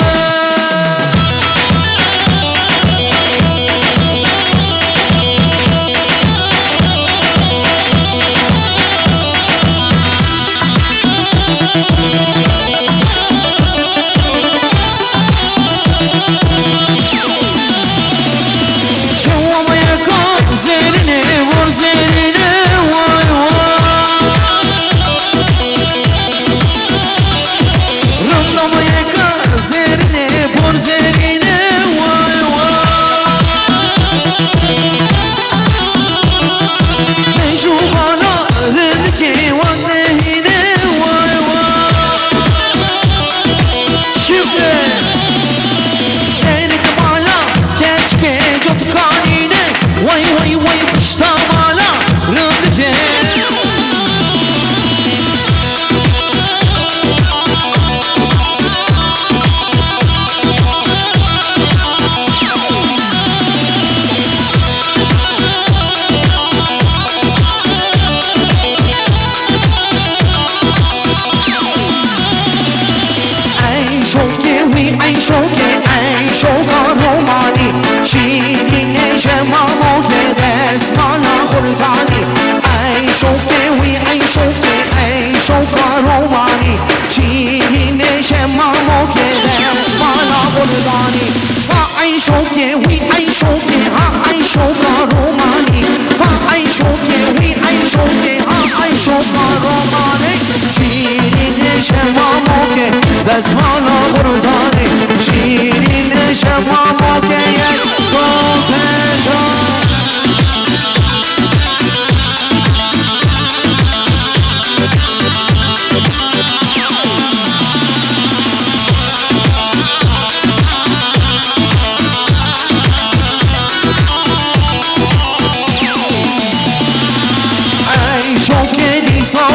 عيشوكي ويعيشوكي عيشوكا روماني عيشوكي ويعيشوكي عيشوكا روماني شيرين شماموكي دزمانا برزاني شيرين شماموكي يكوزنجان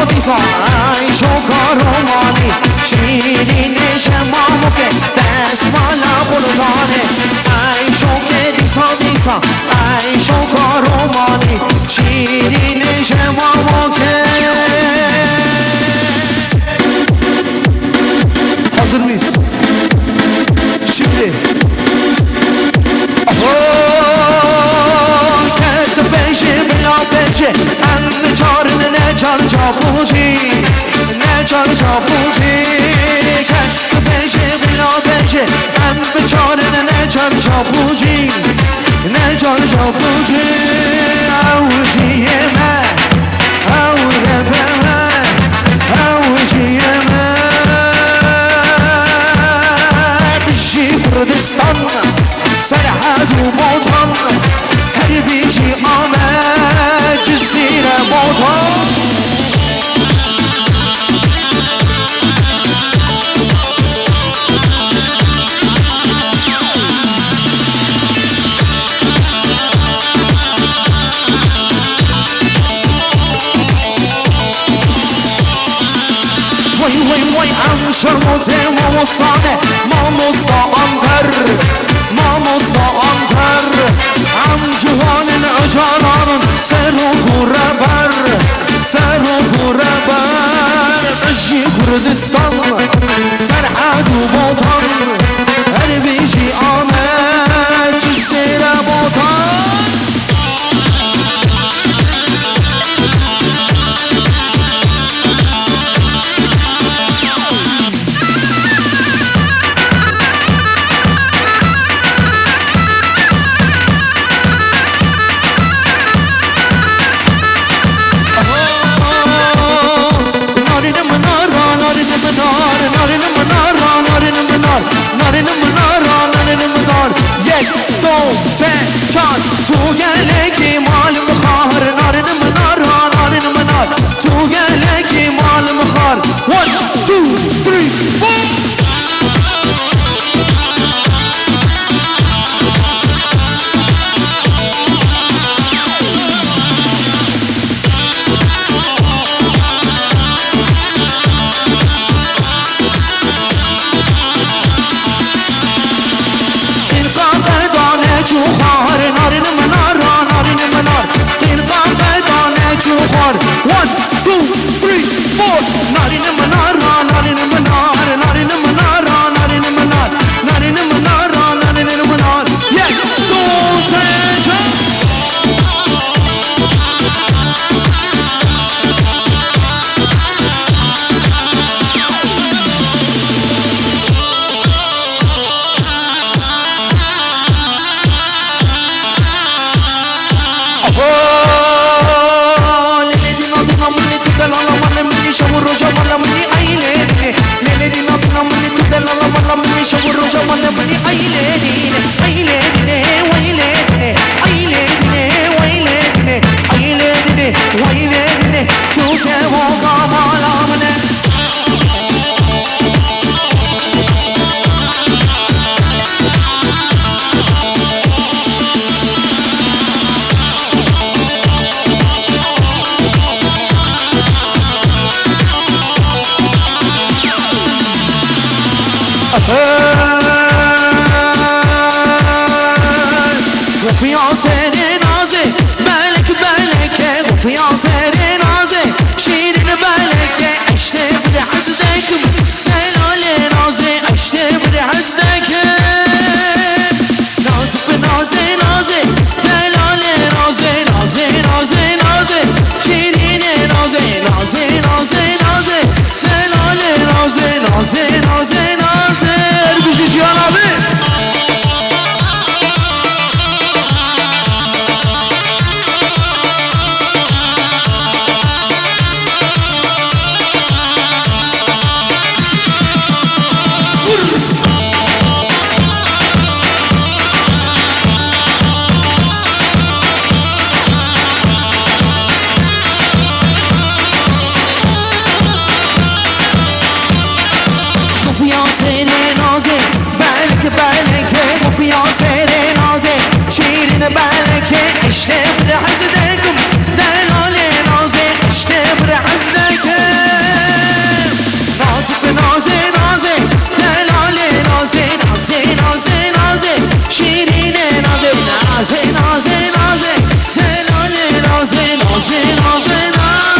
ديسا عيشوكا روماني شيرين شماموكي دزمانا برزاني عيشوكي ديسا عيشوكا روماني شيرين شماموكي Hazır mıyız? Şimdi Kesti peşi bila peşi Em çarını ne çar çapuci Ne çar çapuci Kesti peşi bila peşi Em çarını ne çar çapuci Ne çar çapuci Avuciyeme Avrepeme Avuciyeme كردستان سرحد وموطن هربي شي آمد جزيرة موطن وي انشر موتي ومصانه ما مستعنتر ما مستعنتر عم جوان العجالان سرو كوربر سرو كوربر بجي كردستان سرعد وبوطن هل بيجي آمد جزيرة بوطن تو گلکی مال مخار نارن منار نارن منار تو گلکی مال مخار 1 2 3 وفي عصير نازي بالك بالك وفي عصير نازي شيرين بالك اشتي بدي حسدك دلالي نازي اشتي بدي حسدك نازي بنازي نازي دلالي نازي نازي نازي نازي شيرين نازي نازي نازي نازي دلالي نازي نازي نازي نازي بيجي جيان abi بالك وفي ياسر نازي شيرين بالك اشتاق لحزنكم دلال نازي اشتاق لحزنك نازي نازي نازي دلال نازي نازي نازي نازي شيرين نازي نازي نازي نازي دلال نازي نازي نازي نازي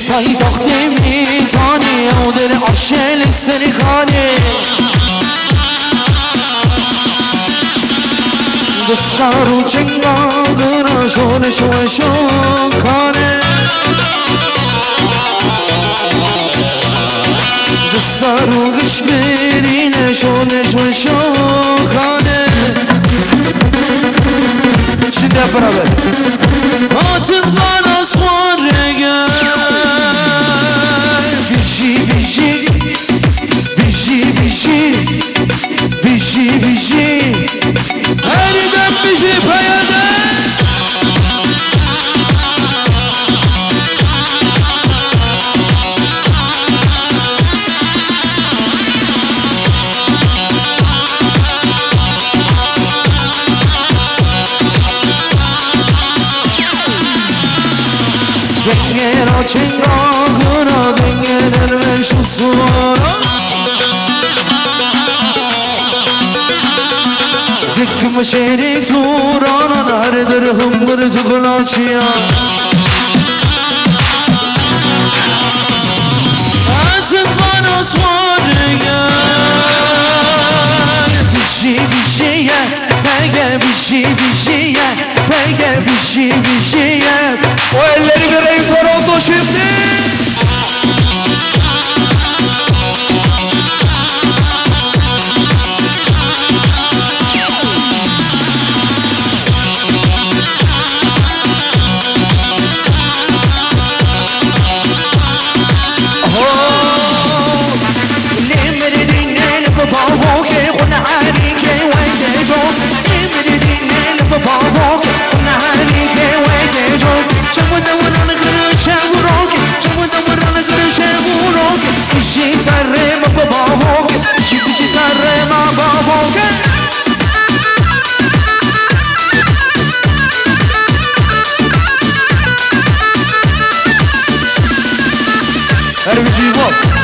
پای داخت میتانی او دل عرشل سرخانه دستارو چنگاغنا شونش و شوکانه دستارو گش برینه شونش و شوکانه شده برابر آتن بنا سوارگه بیشی هر دم بیشی پیاده دنگه را چنگاه را دنگه دروش و سوارا دکم شهری توران هر درهم بر تو گلاچیان ازت بنا سوارگن بیشی بیشیه بگه بیشی بیشیه بگه بیشی بیشیه O elleri vereyim Toronto şimdi. Her bir şey var.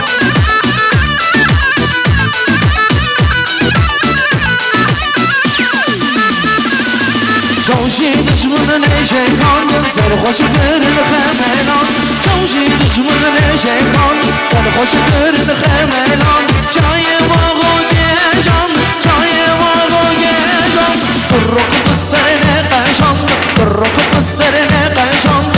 جوشی دشمن نشکان سرخوش کرد خملان جوشی دشمن نشکان سرخوش کرد خملان جای واقع گشان جای واقع گشان برک بسر نقشان برک بسر نقشان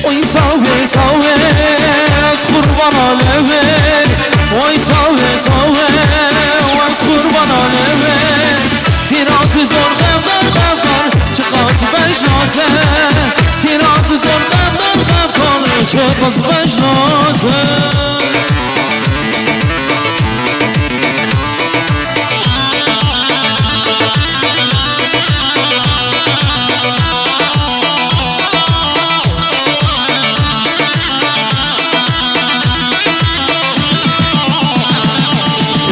وای ساوه ساوه وای قربان آنه قص بجناته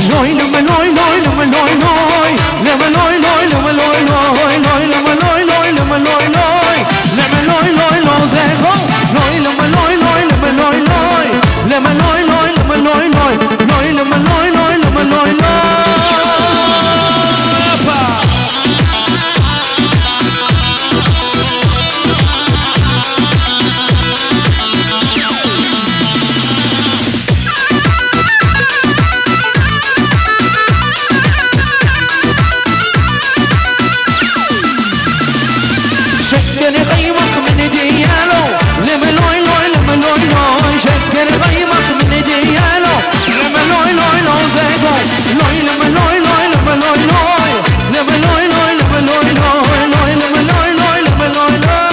Loy lama loy loy lama loy loy lama loy loy lama loy loy loy lama loy loy lama loy loy lama loy loy lo zego loy lama loy loy lama loy loy lama loy loy lama loy loy loy lama loy loy lama loy loy شكل غيمك من ديالو لما لوي لوي لما لوي لوي شكل غيمك من ديالو لما لوي لوي لو زيكو لوي لما لوي لوي لما لوي لوي لما لوي لوي لما لوي لوي لوي لما لوي لوي لما لوي لوي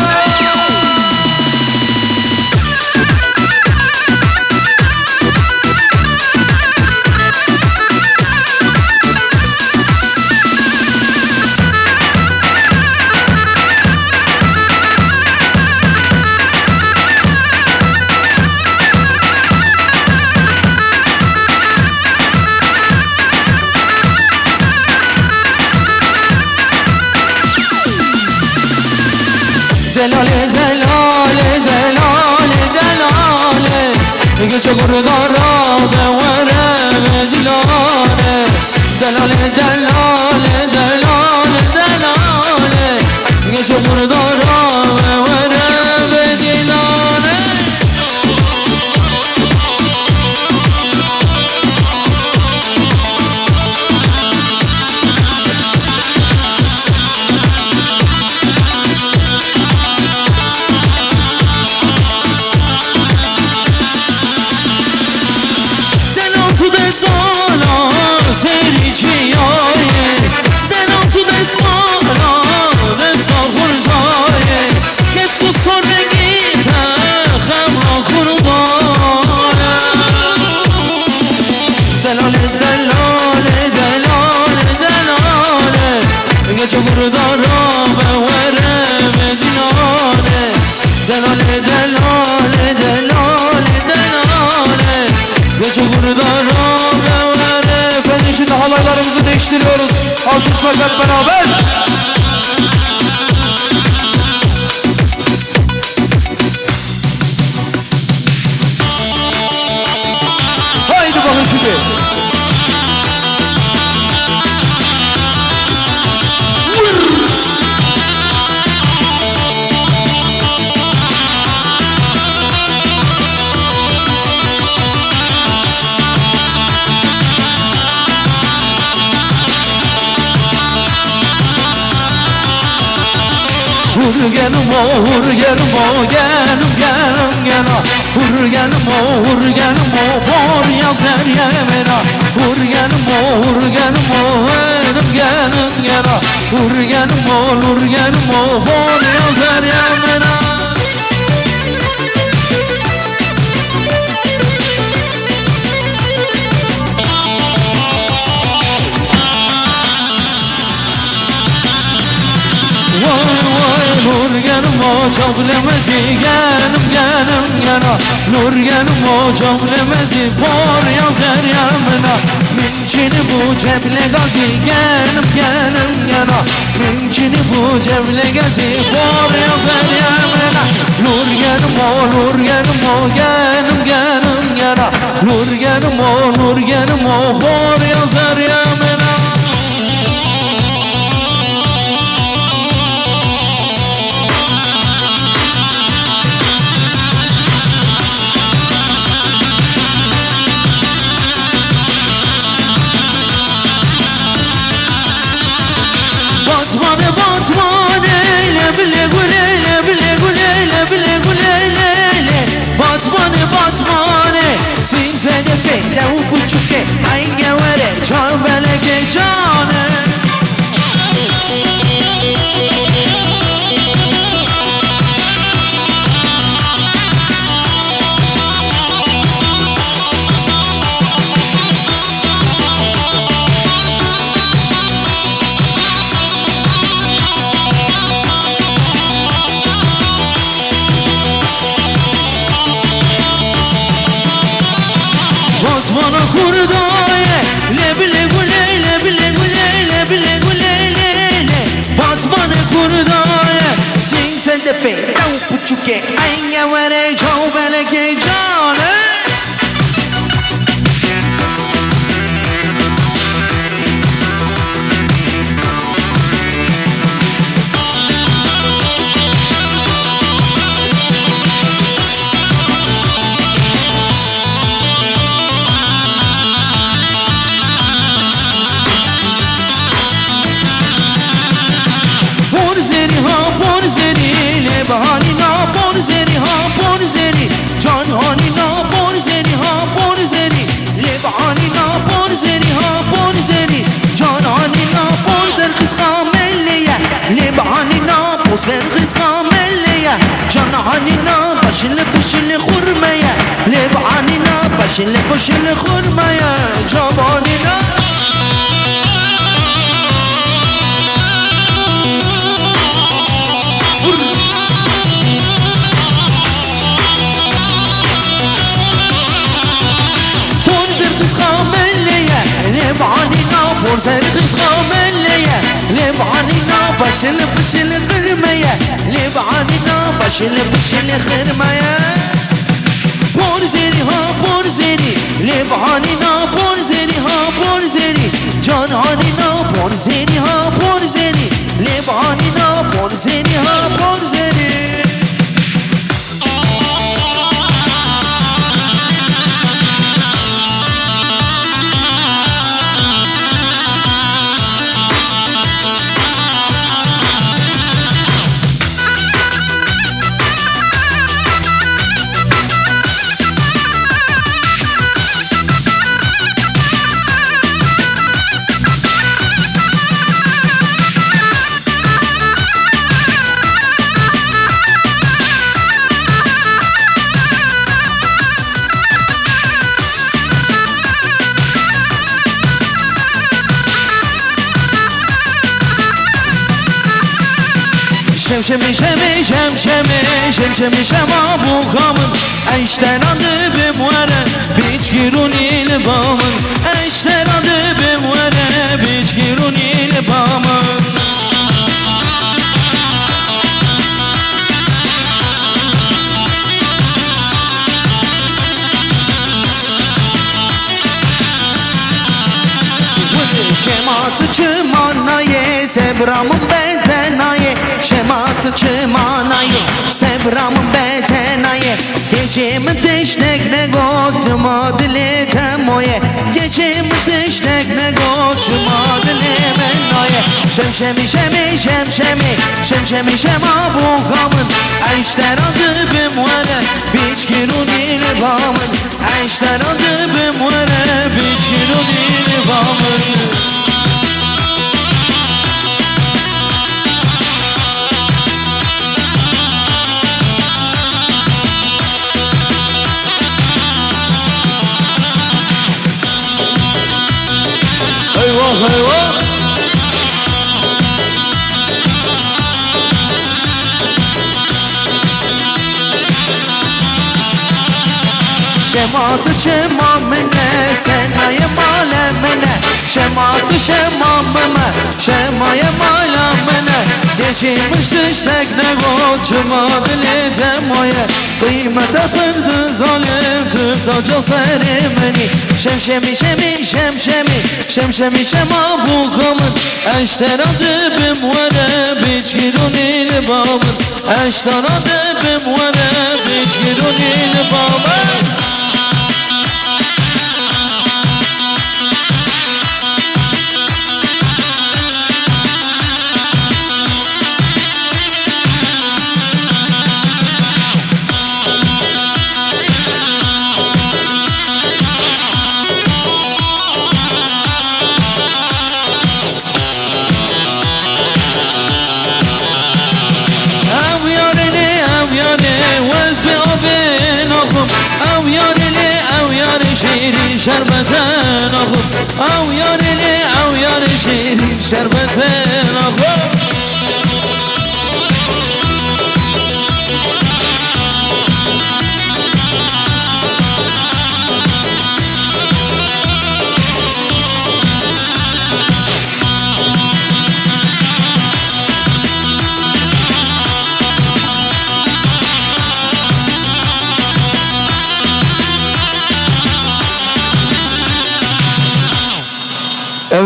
دلالي دلالي دلالي دلالي يجي قردارا بورا بدلالي دلالي دلالي دلالي دلالي يجي قردارا بورا بدلالي سری چیایه دلم تو دستمالا دستا خورزایه کس تو سرگیتا خمرا کرداره دلاله دلاله دلاله دلاله یه چه بردارا بوره مدینانه دلاله دلاله delalle delalle Gece burdara bevere Efendim şimdi halaylarımızı değiştiriyoruz Alkışlar hep beraber Haydi bakın şimdi Hurgenim o hurgenim o genim genim gena Hurgenim o hurgenim o bor yazar yemena Hurgenim o hurgenim o genim genim gena Hurgenim o hurgenim o bor yazar yemena Nurgenim o çavlemezi genim genim gena Nurgenim o çavlemezi bor yazar yamına Minçini bu cemle gazi genim genim gena Minçini bu cemle gazi bor yazar yamına Nurgenim o nurgenim o genim genim gena Nurgenim o nurgenim o bor yazar yamına Batmane batmane lebile gulele bile gulele bile gulele Batmane batmane Size de feyda u kuçuke ay gavare خردایه لبله گله لبله گله لبله گله لیله باتمان خردایه سین سندفه او پچوکه اینگه وره جو بلکه جانه پرزری لبانی نا پرزری ها پرزری جانانی نا پرزری ها پرزری لبانی نا پرزری ها پرزری جانانی نا پرزر خیز خاملیه لبانی نا پرزر خیز خاملیه جانانی نا بشل بشل خورمیه لبانی نا بشل بشل خورمیه جوانی نا پرزر خیز خاملیه لبانی نا بشل بشل خرمیه لبانی نا بشل بشل خرمیه پرزری ها پرزری لبانی نا پرزری ها پرزری جانانی نا پرزری ها پرزری لبانی نا پرزری ها پرزری شمشمی شمی شمشمی شمشمی شما بوکامن اشتراده بموره بیچ گیرونی لبامن اشتراده بموره بیچ گیرونی لبامن شمات چمانای سبرامون بدنای شمات چمانای سبرامون بدنای گecem تشنک نگوت مادل تمویه گecem تشنک نگوت مادل منویه شمشمی شمی شمشمی شمشمی شما بوکامن اشتراده بموره بیچ گیرونی لبامن اشتراده بموره بیچ گیرونی لبامن eyvah eyvah شمات شمامنه سنای مال منه شمات شماممه شمای مال منه گچیمش تشنک نگو چما دل تمایه قیمت فرد ظالم تو تاجا سر منی شمشمی شمی شمشمی شمشمی شما بوکامن اشتراده بموره بیچ گیرونی لبامن اشتراده بموره بیچ گیرونی لبامن شربتن آخو او یارلی او یار شیرین شربتن آخو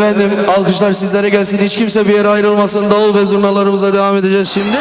Efendim alkışlar sizlere gelsin. Hiç kimse bir yere ayrılmasın. Davul ve zurnalarımıza devam edeceğiz şimdi.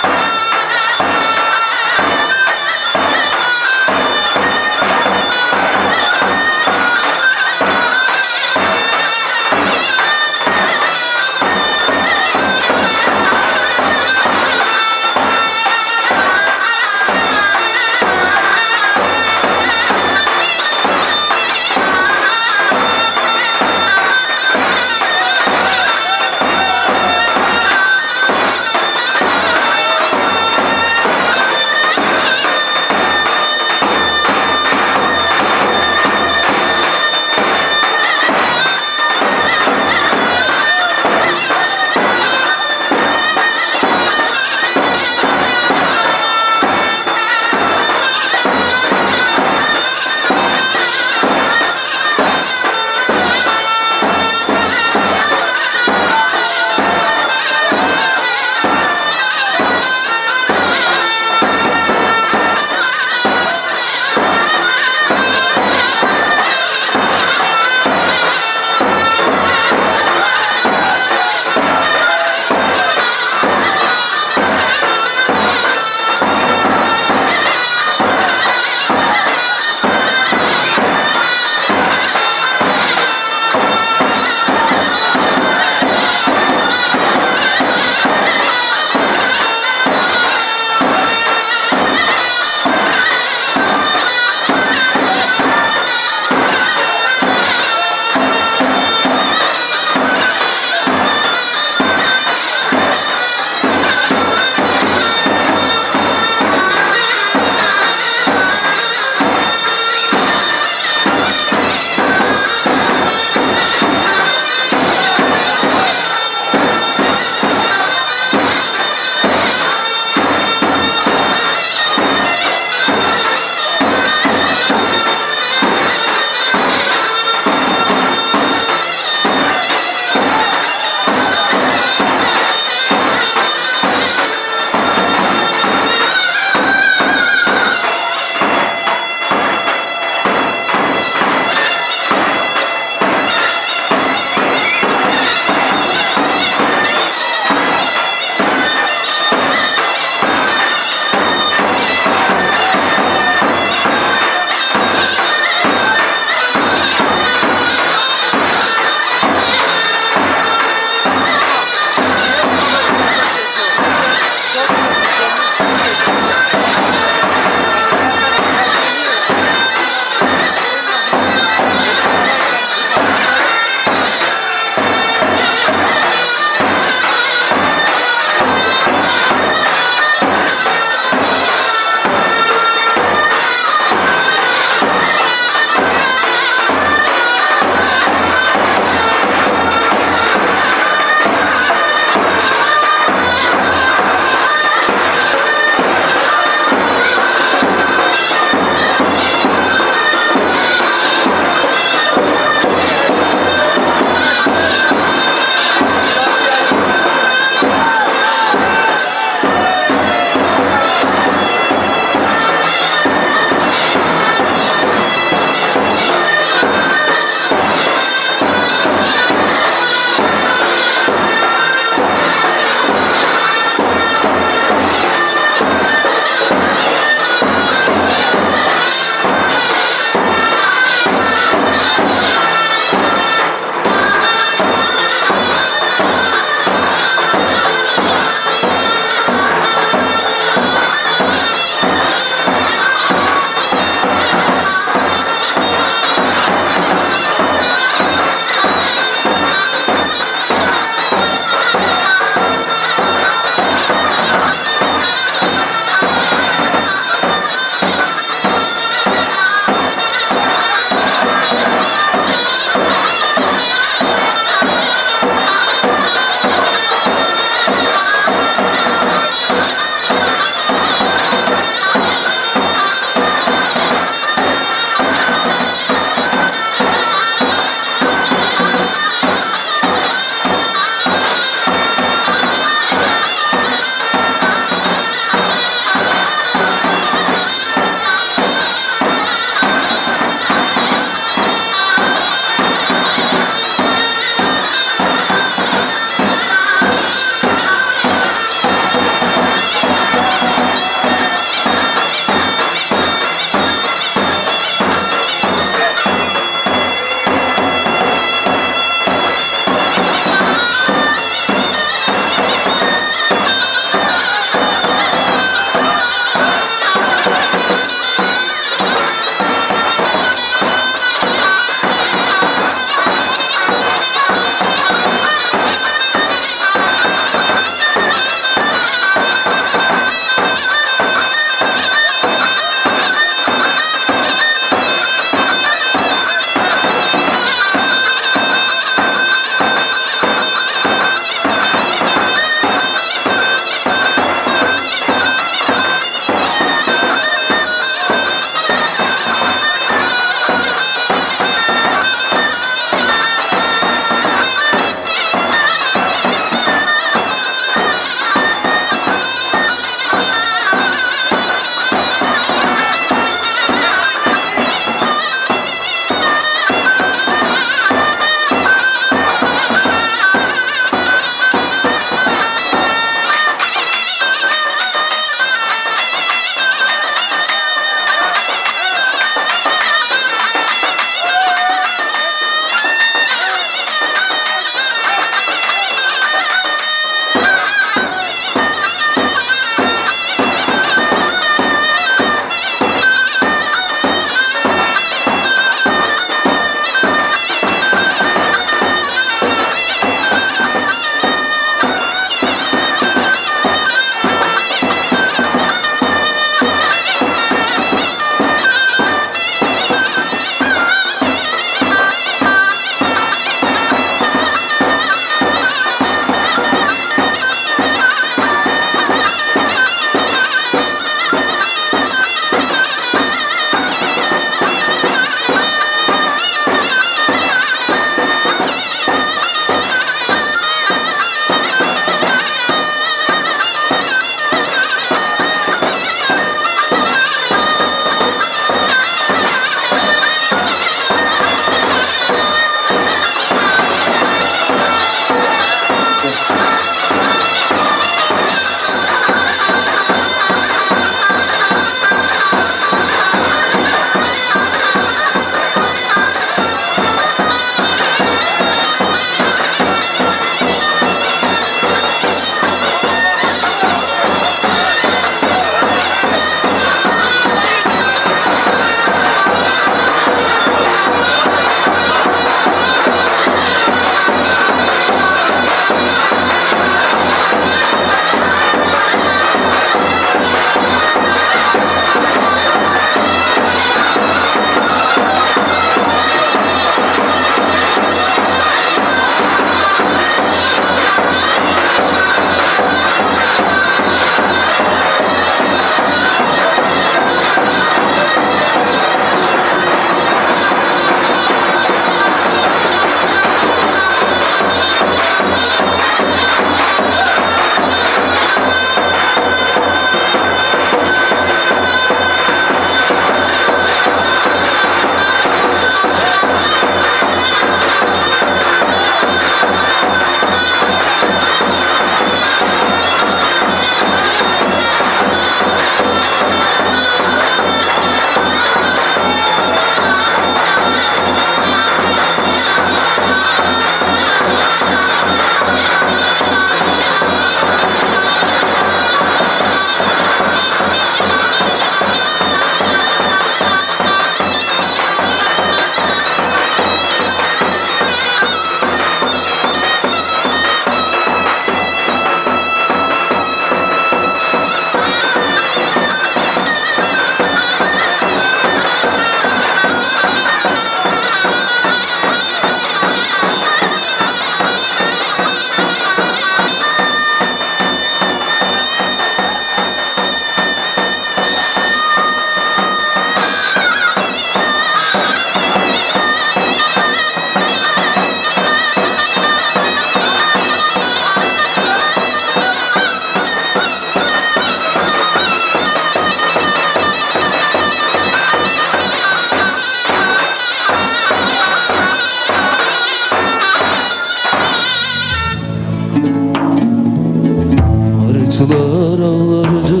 sular ağlardı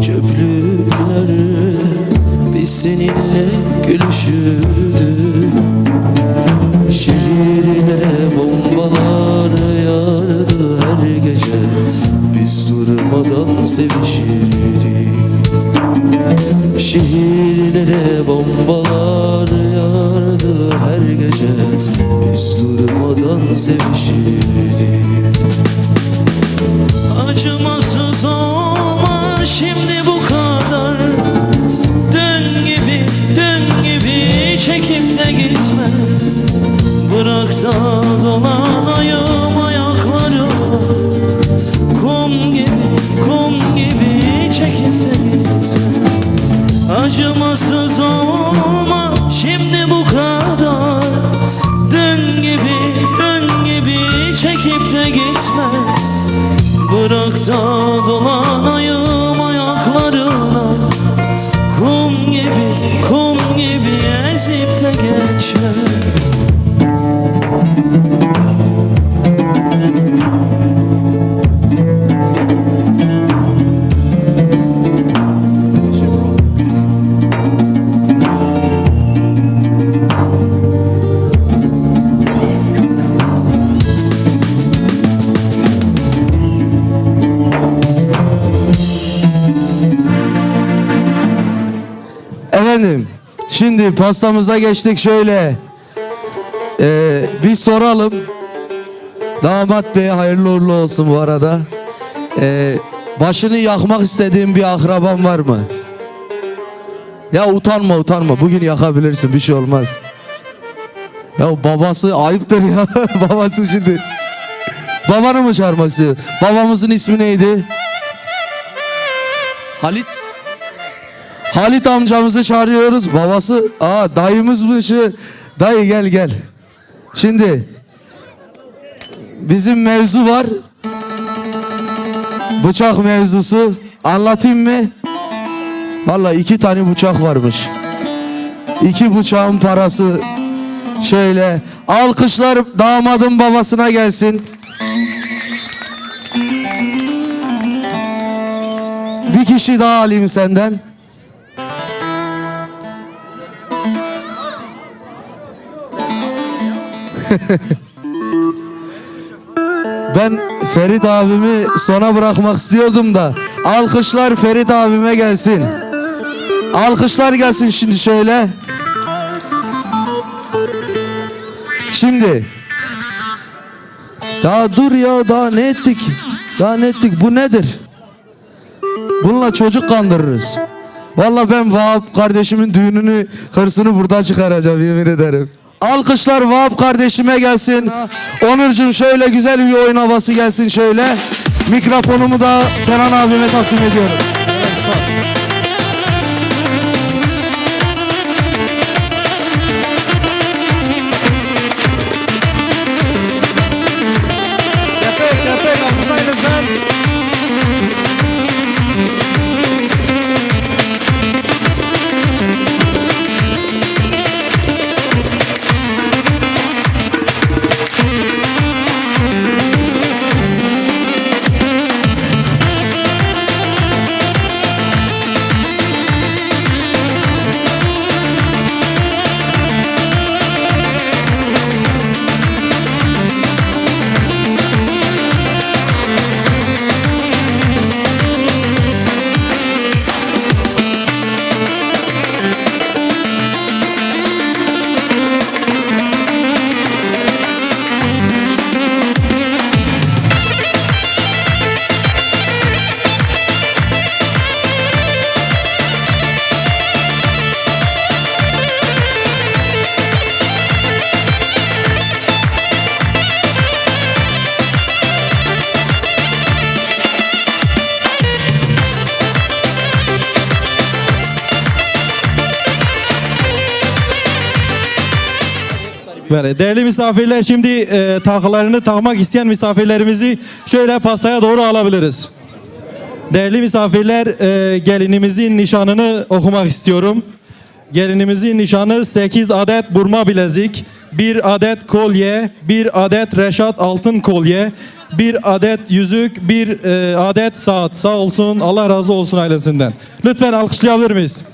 çöplüklerde, biz seninle gülüşürdük. Şehirlere bombalar yağardı her gece, biz durmadan sevişirdik. Şehirlere bombalar yağardı her gece, biz durmadan sevişirdik. Acımasız olma şimdi bu kadar, dön gibi çekip de gitme. Bırak da dolanayım ayaklarıma, kum gibi çekip de gitme. Acımasız olma şimdi bu kadar, dön gibi çekip de gitme. Bırak da dolanayım ayaklarına, kum gibi ezip de geçme. Efendim, şimdi pastamıza geçtik şöyle. Bir soralım. Damat bey hayırlı uğurlu olsun bu arada. Başını yakmak istediğin bir akraban var mı? Ya utanma. Bugün yakabilirsin, bir şey olmaz. Ya babası ayıptır ya. Babası şimdi. Babanı mı çağırmak istiyor? Babamızın ismi neydi? Halit amcamızı çağırıyoruz. Babası, dayımız bu işi. Dayı gel. Şimdi bizim mevzu var. Bıçak mevzusu. Anlatayım mı? Vallahi 2 tane bıçak varmış. 2 bıçağın parası şöyle. Alkışlar damadın babasına gelsin. Bir kişi daha alayım senden. Ben Ferit abimi sona bırakmak istiyordum da alkışlar Ferit abime gelsin. Alkışlar gelsin şimdi şöyle. Şimdi daha dur ya, daha ne ettik? Bu nedir? Bununla çocuk kandırırız. Vallahi ben Vahap kardeşimin düğününü, hırsını burada çıkaracağım, yemin ederim. Alkışlar Vahap kardeşime gelsin. Onurcuğum şöyle güzel bir oyun havası gelsin şöyle. Mikrofonumu da Kenan abime takdim ediyorum. Böyle değerli misafirler, şimdi takılarını takmak isteyen misafirlerimizi şöyle pastaya doğru alabiliriz. Değerli misafirler, gelinimizin nişanını okumak istiyorum. Gelinimizin nişanı 8 adet burma bilezik, 1 adet kolye, 1 adet Reşat altın kolye, 1 adet yüzük, 1 adet saat. Sağ olsun, Allah razı olsun ailesinden. Lütfen alkışlayabilir miyiz?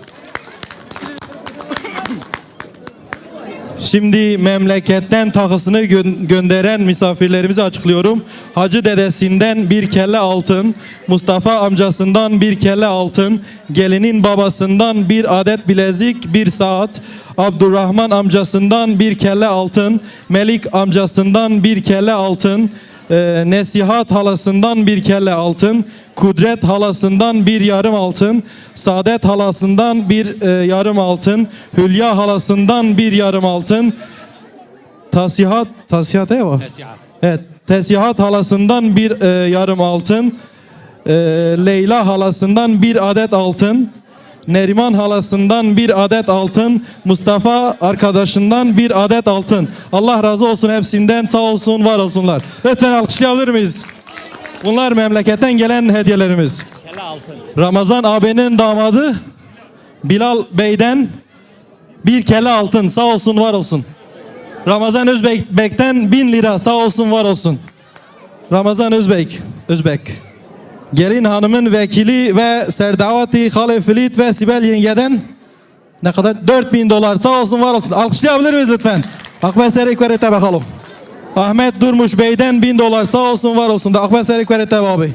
Şimdi memleketten takısını gönderen misafirlerimizi açıklıyorum. Hacı dedesinden 1 kelle altın, Mustafa amcasından 1 kelle altın, gelinin babasından 1 adet bilezik, 1 saat, Abdurrahman amcasından 1 kelle altın, Melik amcasından 1 kelle altın, Nesihat halasından 1 kelle altın, Kudret halasından 1 yarım altın, Saadet halasından 1 yarım altın, Hülya halasından 1 yarım altın, Tasihat değil mi? Evet, Tesihat halasından 1 yarım altın, Leyla halasından 1 adet altın, Neriman halasından 1 adet altın, Mustafa arkadaşından 1 adet altın. Allah razı olsun hepsinden, sağ olsun, var olsunlar. Lütfen alkışlayabilir miyiz? Bunlar memleketten gelen hediyelerimiz. Ramazan abinin damadı Bilal Bey'den 1 kelle altın, sağ olsun, var olsun. Ramazan Özbek'ten 1000 lira, sağ olsun, var olsun. Ramazan Özbek. Gelin hanımın vekili ve Serdavati Hale Filit ve Sibel yengeden ne kadar? 4000 dolar, sağ olsun, var olsun. Alkışlayabilir miyiz lütfen? Akbe Serik verete bakalım. Ahmet Durmuş Bey'den 1000 dolar, sağ olsun, var olsun. Akbe Serik verete abi.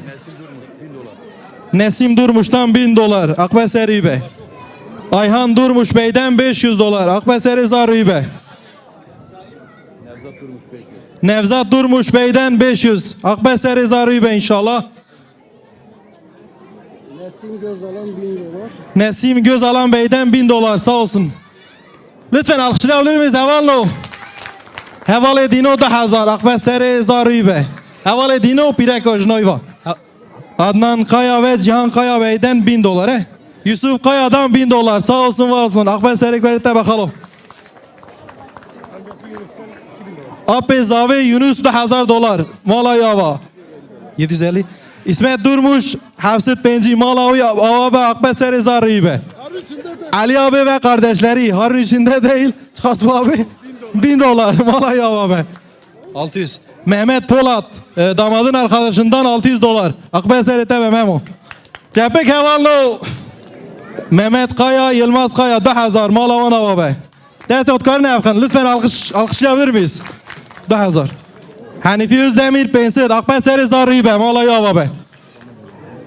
Nesim Durmuş'tan 1000 dolar. Akbe Serik Bey. Ayhan Durmuş Bey'den 500 dolar. Akbe Serik Zarri Bey. Nevzat Durmuş Bey'den 500. Akbe Serik Zarri Bey inşallah. Nesim Gözalan Bey'den 1000 dolar, sağ olsun. Lütfen alkışlayabilir miyiz? Heval Dino 10,000. Akbe Serik Zarri Bey. Heval Dino Pirek Ojnoyva. Adnan Kaya ve Cihan Kaya Bey'den 1000 dolar. Yusuf Kaya'dan 1000 dolar. Sağ olsun, var olsun. Akbe Serik verite bakalım. Ape Zave Yunus 1000 dolar. Malayava. 750. İsmet Durmuş Hafsit Penci Malawi Avabe Akbe Serik Zarri Bey. Ali abi ve kardeşleri harun içinde değil. Çıkasbu abi 1000 dolar. Malayava Bey. 600. Mehmet Polat damadın arkadaşından 600 dolar. Akbe Serite ve Memo. Cepek hevallo. Mehmet Kaya, Yılmaz Kaya 10,000 Malavan Avabe. Destekotkarı ne yapın? Lütfen alkışlayabilir miyiz? 10,000. Hanifi Özdemir Pensit Akbe Serik Zarri Bey. Malayava Bey.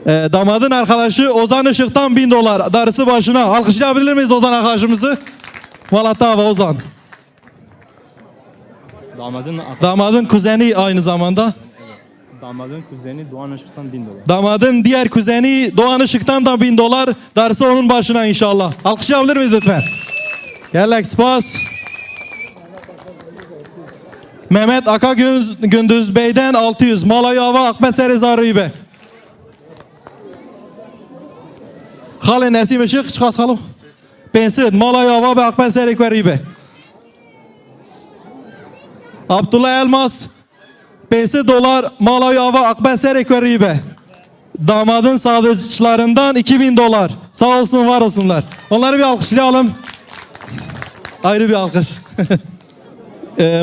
Damadın arkadaşı Ozan Işık'tan 1000 dolar. Darısı başına. Alkışlayabilir miyiz Ozan arkadaşımızı? Malatava Ozan. Damadın kuzeni aynı zamanda. Damadın kuzeni Doğan Işık'tan 1000 dolar. Damadın diğer kuzeni Doğan Işık'tan da 1000 dolar. Darısı onun başına inşallah. Alkışlayabilir miyiz lütfen? Gel Spas. Mehmet Aka Gündüz Bey'den 600. Malayava Akbe Serik Zarri Bey. Hale Nesim Işık çıkas halı. Pensit Malayava ve Akbe Serik Zarri Bey. Abdullah Elmas Pensit dolar Malayava Akbe Serik Zarri Bey. Damadın sadıçlarından 2000 dolar. Sağ olsun, var olsunlar. Onları bir alkışlayalım. Ayrı bir alkış.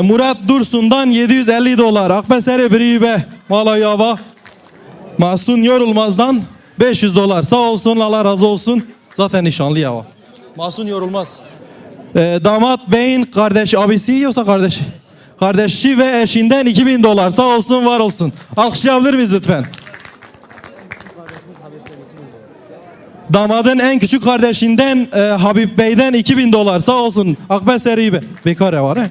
Murat Dursun'dan 750 dolar. Akbe Serik Zarri Bey. Malayava. Mahsun Yorulmaz'dan 500 dolar. Sağ olsun, Allah razı olsun. Zaten nişanlı ya. Mahsun Yorulmaz. Damat Bey'in kardeş, abisi yoksa kardeşi. Kardeşi ve eşinden 2000 dolar. Sağ olsun, var olsun. Alkışlayabilir miyiz lütfen? Damadın en küçük kardeşinden Habib Bey'den 2000 dolar. Sağ olsun. Akbe Serik Bey. Bekar ya var he?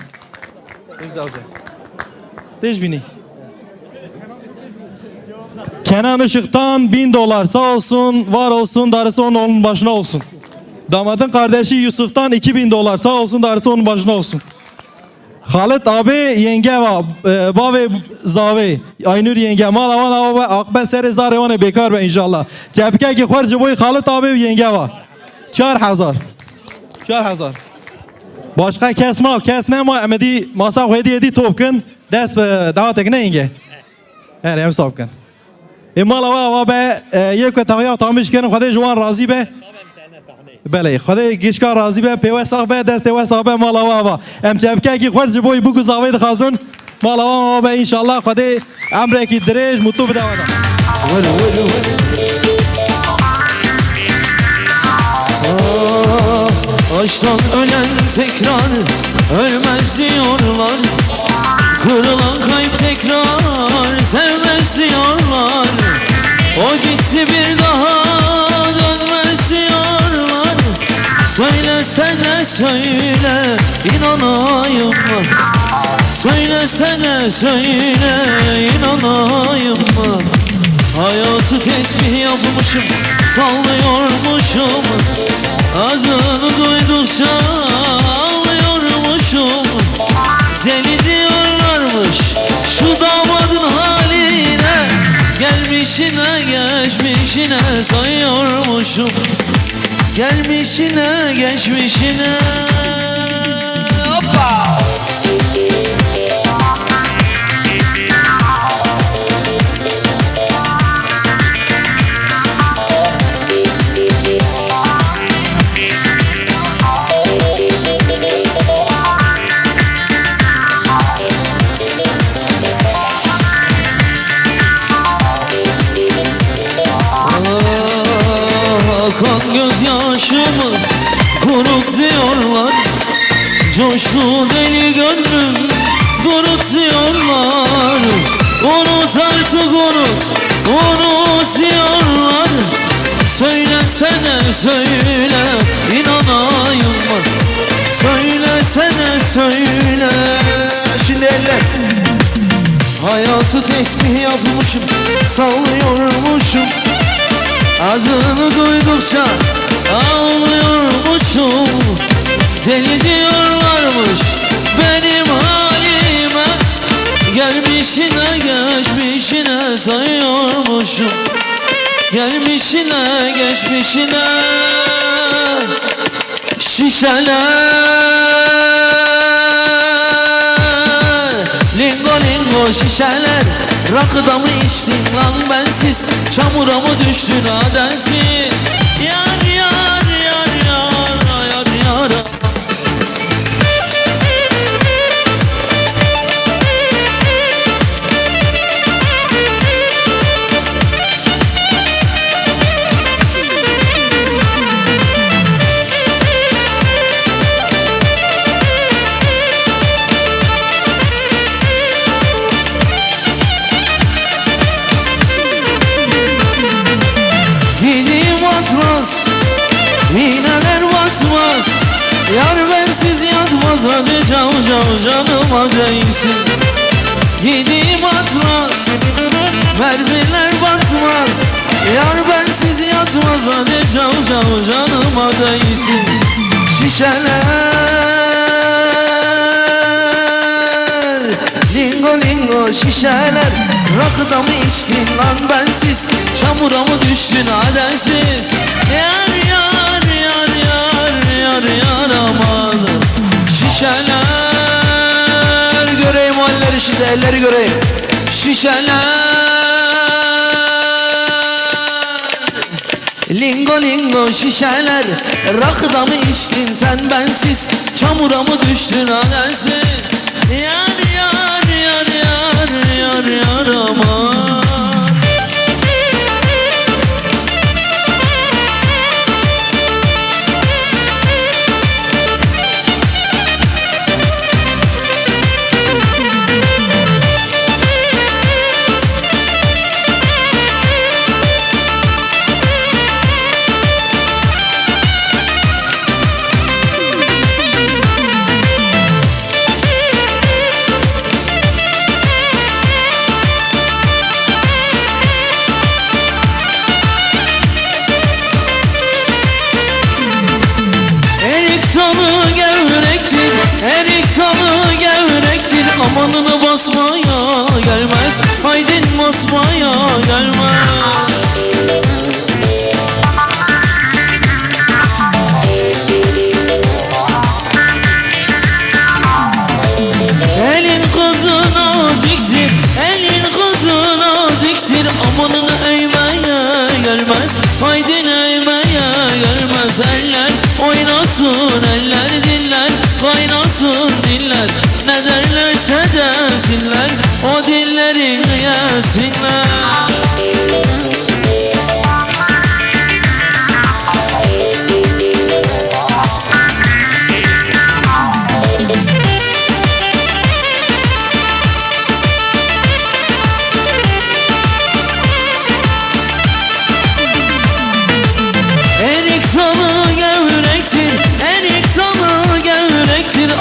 Tecbini. Kenan Işık'tan 1000 dolar. Sağ olsun, var olsun. Darısı onun başına olsun. Damadın kardeşi Yusuf'tan 2000 dolar. Sağ olsun, darısı onun başına olsun. Halit abi yenge var. Bave Zave. Aynur yenge. Malavan abi Akbe Serik Zarri Bey bekar be inşallah. Cepke ki khorc boy Halit abi yenge var. 4000. 4000. Başka kesme ama amedi masa hediye topkun. Ders davet ekne yenge. Her hem sapkın. Malava abi yek ve tağya tamış kerim khade jwan razı be. بله خدا گیشکا راضی به پیوه ساق به دست و ساق به مالا بابا ام چبکه کی خرج بوی بگو زاوی دخازن مالا بابا ان شاء الله خدا امر کی درج مطلوب ده Aşktan ölen tekrar ölmez diyorlar. Kırılan kalp tekrar sevmez diyorlar. O gitti bir daha dönmez diyorlar. Söylesene söyle inanayım mı? Söylesene söyle inanayım mı? Hayatı tesbih yapmışım, sallıyormuşum. Adını duydukça ağlıyormuşum. Deli diyorlarmış şu damadın haline. Gelmişine geçmişine sayıyormuşum. Gelmişine geçmişine. Hoppa! Akan gözyaşımı kurut diyorlar. Coştu deli gönlüm kurut diyorlar. Unut artık unut, unut diyorlar. Söylesene söyle inanayım mı? Söylesene söyle. Şimdi eller. Hayatı tesbih yapmışım, sallıyormuşum. Adını duydukça ağlıyormuşum. Deli diyorlarmış benim halime. Gelmişine geçmişine sayıyormuşum. Gelmişine geçmişine. Şişeler lingo lingo şişeler. Rakıda mı içtin lan bensiz? Çamura mı düştün hadensiz? Yar yar yar yar yar yar. İğneler batmaz, yar bensiz yatmaz. Hadi cav cav canıma değsin. Yediğim atmaz, mermiler batmaz, yar bensiz yatmaz. Hadi cav cav canıma değsin. Şişeler lingo lingo şişeler. Rakıda mı içtin lan bensiz? Çamura mı düştün hadensiz? Yar yar yar yar yar yar aman. Şişeler göreyim o elleri, şimdi elleri göreyim. Şişeler lingo lingo şişeler. Rakıda mı içtin sen bensiz? Çamura mı düştün hadensiz? Yar yar yar yar yar yar aman. Erik talı gevrektir, amanını basmaya gelmez. Haydin basmaya gelmez. Elin kızı naziktir, elin kızı naziktir, amanını eğmeye gelmez. Haydin eğmeye gelmez. Eller desinler.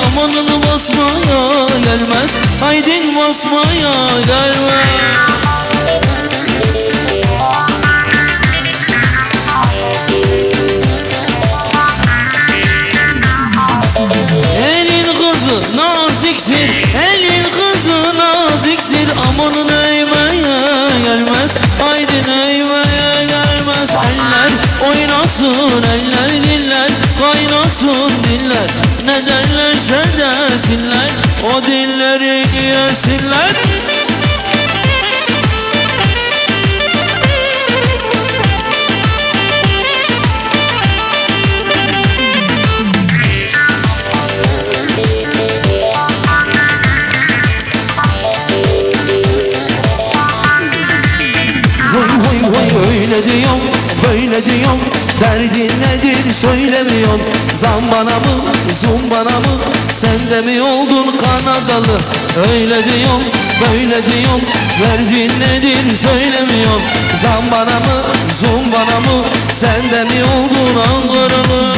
Amanını basmaya gelmez, haydin basmaya gelmez. Elin kızı naziktir, elin kızı naziktir. Amanın eğmeye gelmez, haydin eğmeye gelmez. Eller oynasın, eller diller kaynasın diller. Ne derlerse desinler, o dilleri yesinler. Öyle diyorum, böyle diyorum, derdin nedir söylemiyorum. Zambana mı, zumbana mı, sen de mi oldun Kanadalı? Öyle diyorum, böyle diyorum, derdin nedir söylemiyorum. Zambana mı, zumbana mı, sen de mi oldun Ankaralı?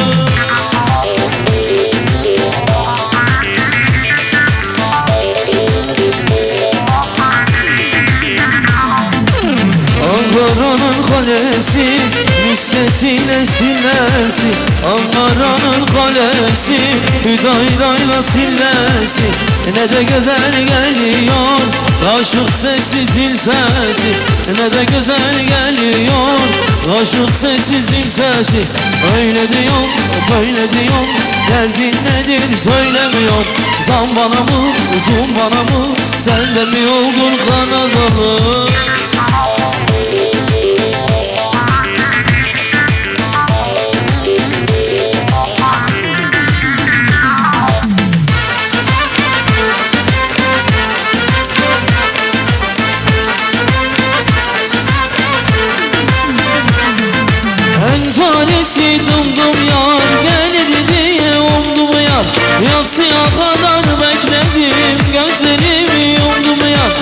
Ankara'nın kalesi, misketine sillesi. Ankara'nın kalesi, hüdaydayla sillesi. Ne de güzel geliyor, aşık sessiz zil sesi. Ne de güzel geliyor, aşık sessiz zil sesi. Öyle diyorum, böyle diyorum, derdin nedir söylemiyor. Zambana mı, zumbana mı, sen de mi oldun Kanadalı? Tanesi dumdum yar, gelir diye umdum yar. Yatsıya kadar bekledim, gözlerimi yumdum yar.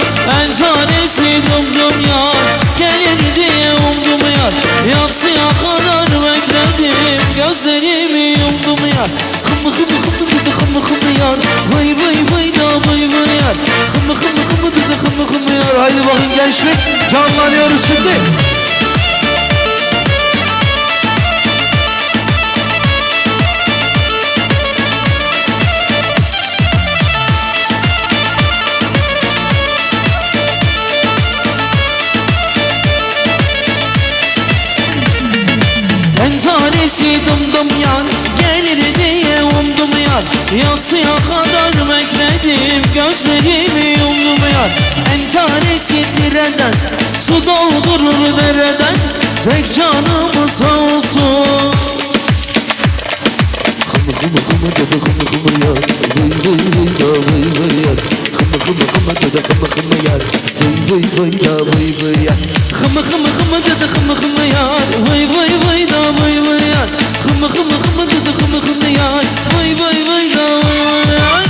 En tanesi dumdum yar, gelir diye umdum yar. Yatsıya kadar bekledim, gözlerimi yumdum yar. Kımı kımı kımı dedi kımı kımı yar, vay vay vay da vay vay yar. Kımı kımı kımı dedi kımı kımı yar. Haydi bakın gençlik, canlanıyoruz şimdi. Tanesi dumdum yar, gelir diye umdum yar. Yatsıya kadar bekledim, gözlerimi yumdum yar. En tanesi direden, su doldurur dereden. Tek canımı sağ olsun. Kımı kımı kımı dedi kımı kımı yar, vay vay vay da vay vay yar. Kımı kımı kımı dedi kımı kımı yar, vay vay vay da vay vay yar. Kımı kımı kımı dedi kımı kımı yar, vay vay vay da vay vay yar. Kımı kımı kımı dedi kımı kımı yar, vay vay vay da vay vay yar.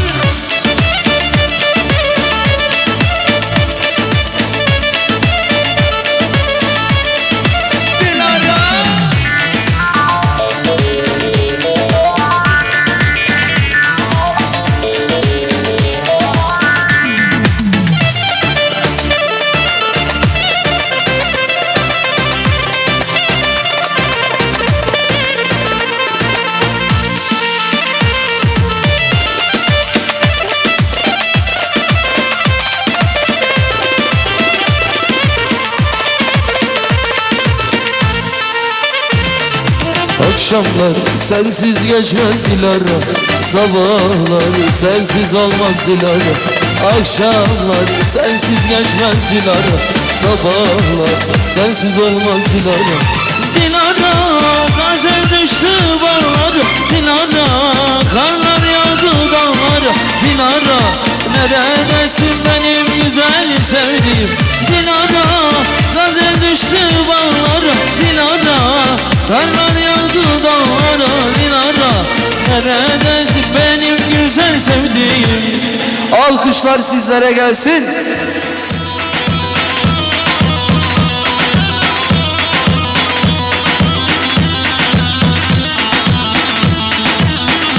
Akşamlar sensiz geçmez Dilara, sabahlar sensiz olmaz Dilara. Akşamlar sensiz geçmez Dilara, sabahlar sensiz olmaz Dilara. Dilara gazel düştü bağlara, Dilara karlar yağdı dağlara. Dilara neredesin benim güzel sevdiğim, Dilara gazel düştü bağlara Dilara karlar yağdı dağlara Dilara neredesin benim güzel sevdiğim. Alkışlar sizlere gelsin.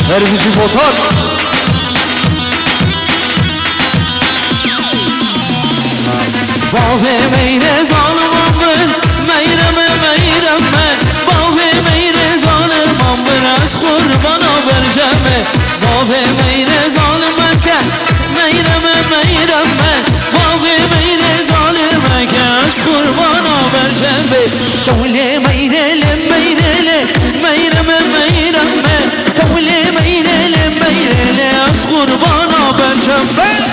Herkesi botar. Bave meyre zalimam ben Meyreme meyreme Bave meyre zalimam ben Az kurbana verceme Bave meyre zalimem ke Meyreme meyreme Bave meyre zalimem ke Az kurbana verceme Tavle meyrele meyrele Meyreme meyreme Tavle meyrele meyrele Az kurbana verceme.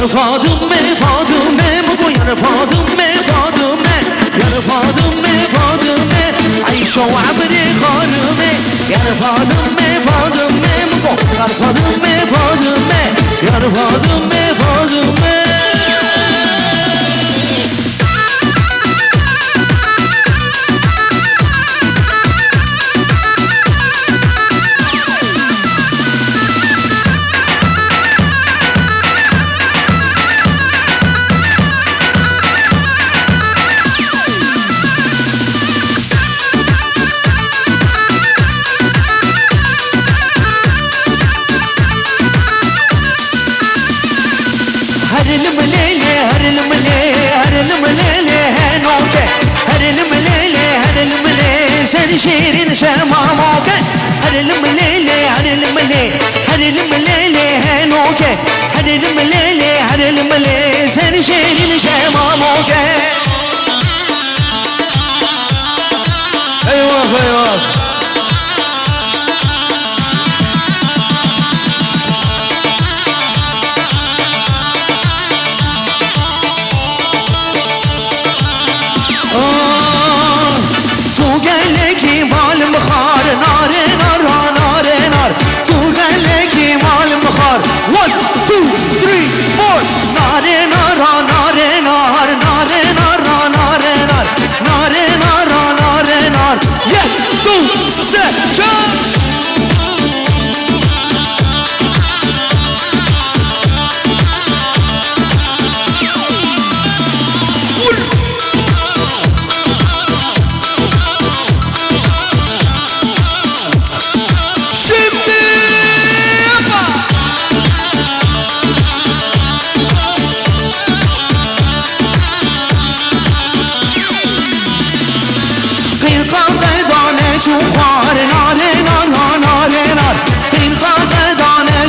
Yar Fadıme Fadıme bu yar Fadıme Fadıme Yar Fadıme Fadıme Ayşe ve abri hanıme Yar Fadıme Fadıme bu yar Fadıme Fadıme Yar Fadıme Fadıme. Şirin şemamoke Harilim lele harilim le Harilim lele henoke Harilim lele harilim le Sen şirin şemamoke. Eyvah eyvah.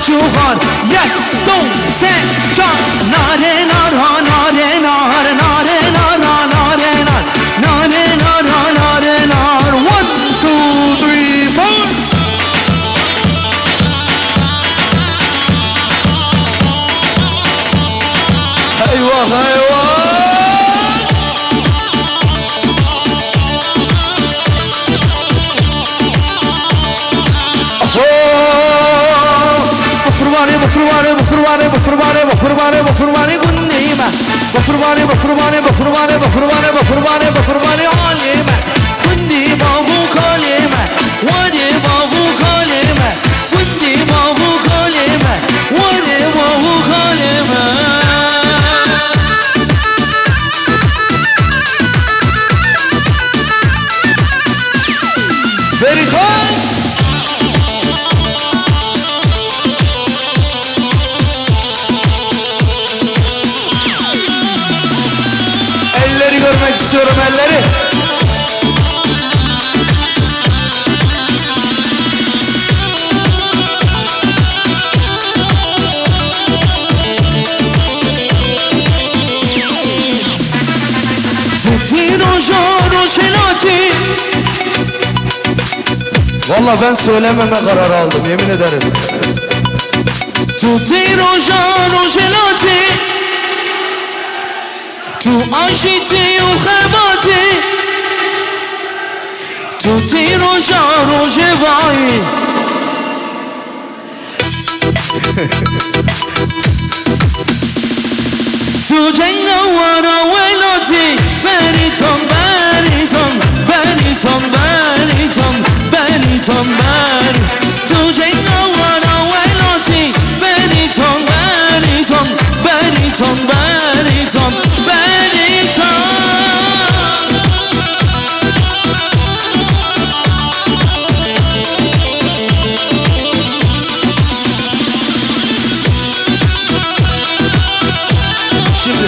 Çuvar Yes, don't say Çak Nare nar ha nare nar Nare nar ha nare nar Nare nar ha nare nar 1, 2, 3, 4. Eyvah eyvah. bufurvane bufurvane bufurvane bufurvane bufurvane günneyime bufurvane bufurvane bufurvane bufurvane bufurvane bufurvane halime gündi bavu kalime vane bavu kalime gündi bavu kalime vane bavu kalime Very good. Elleri görmek istiyorum, elleri. Vallahi ben söylememe kararı aldım, yemin ederim. Tutti rojano gelati Tu aşiti ukhemati Tutti rojano gevai Tu cenga wara welati Beriton, beriton, beriton, beriton, beriton, beriton Tu cenga wara welati Beriton, beriton, beriton, beriton, beriton Şimdi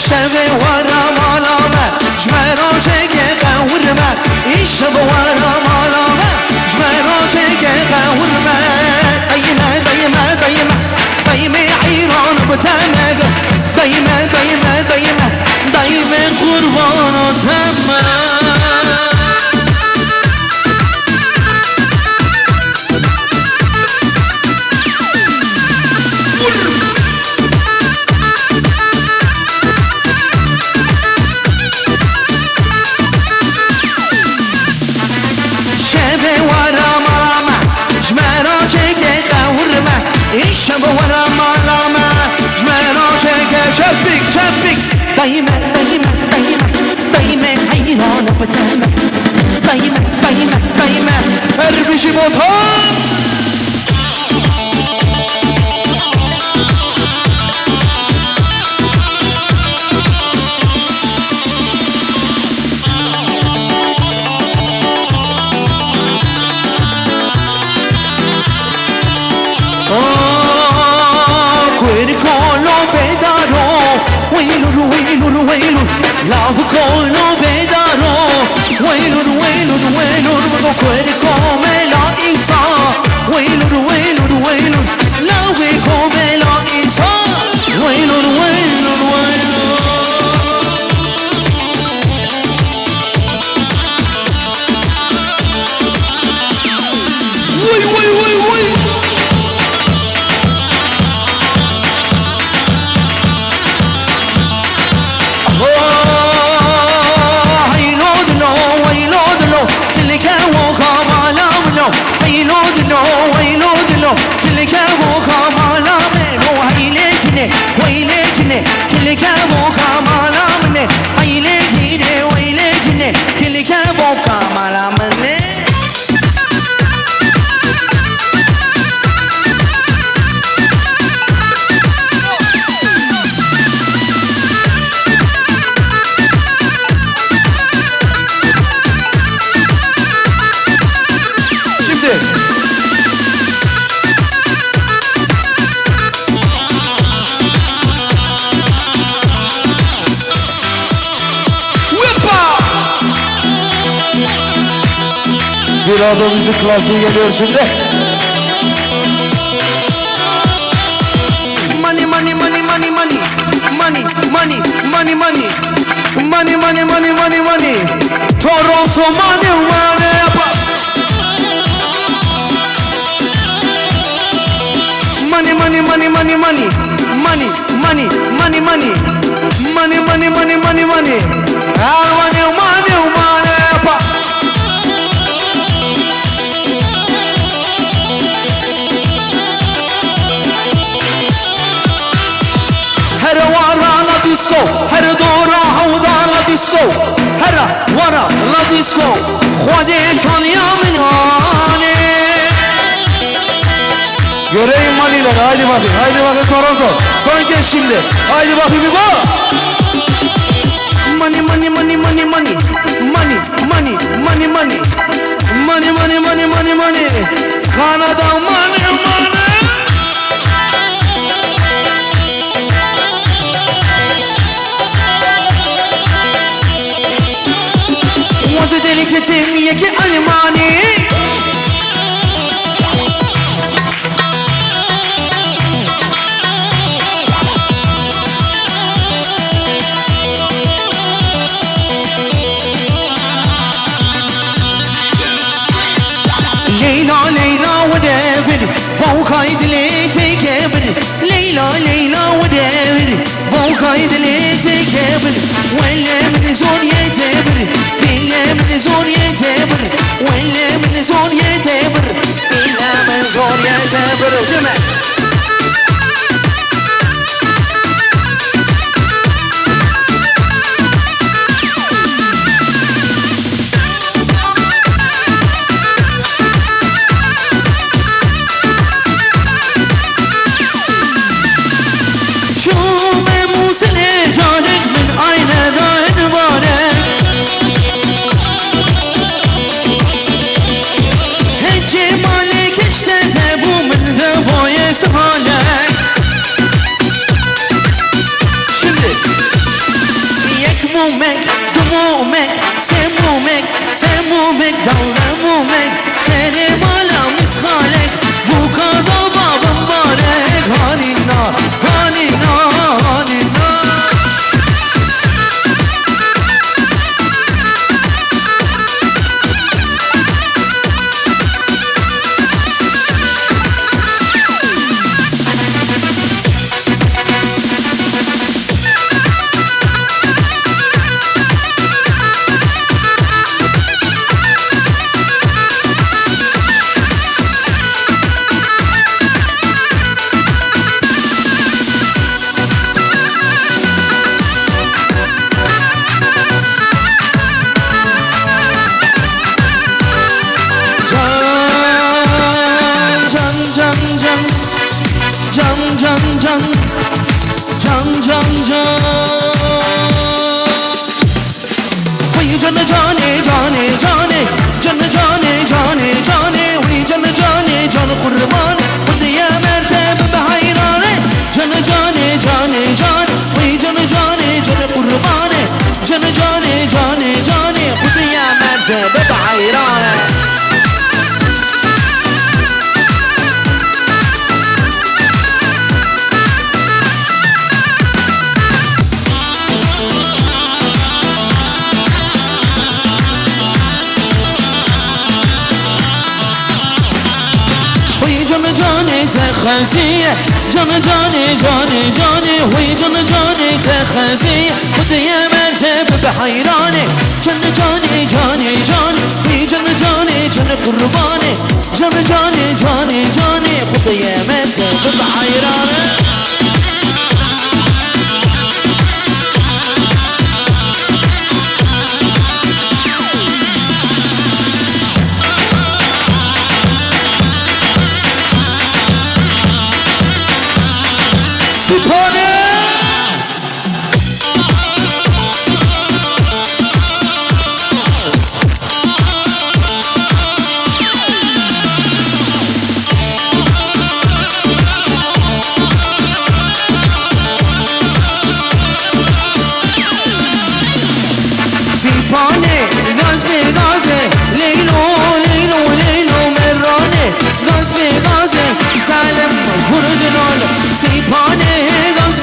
شبه ورا مالامه جمرا چگه قهورمه شبه ورا مالامه جمرا چگه قهورمه دایمه دایمه دایمه دایمه عیران بتنگ دایمه دایمه دایمه دایمه قربان تمه شب ورا مالامه جمرا چگه چپیک چپیک دایمه دایمه دایمه دایمه حیران بتمه دایمه دایمه دایمه هربیشی موتان Love colo pedaro Wailur, wailur, wailur Vago cuore come la isa Wailur, wailur, wailur Love come la isa Wailur, wailur, wailur Wai, wai, wai, wai Bir adam müzik klasiği geliyor şimdi. Money, money, money, money, money, money, money, money, money, money, money, money, money, money. Toronto money, money. Money, money, money, money, money, money, money, money, money, money, money, money, money, money. Ah, money, money, money. هر ورا لا ديسكو هر دورا هودا لا ديسكو هر ورا لا ديسكو خودي تانيا مناني. Göreyim manileri, haydi bakayım, haydi bakayım Toronto. Son kez şimdi, haydi bakayım bir bak. Money, money, money, money, money, money, money, money, money, money, money, money, money, money. Kanada money, money. وزد الكتم يكي ألماني ليلى ليلى ودافر بوكايد لي تكبر ليلى ليلى ودافر بوكايد لي تكبر ولا من زون يتبر بلا من زون يتبر ولا من زون يتبر بلا من زون يتبر جمع مومك دمومك سمومك سمومك دورمومك سلام على مسخالك بوكا بابا مبارك هانينا هانينا هانينا تخزية جان جاني جاني جاني وي جان جاني تخزية خذ يا مرتب بحيراني جان جاني جاني جاني وي جان جاني جان قرباني جان جاني جاني جاني خذ يا مرتب بحيراني سیپانه گاز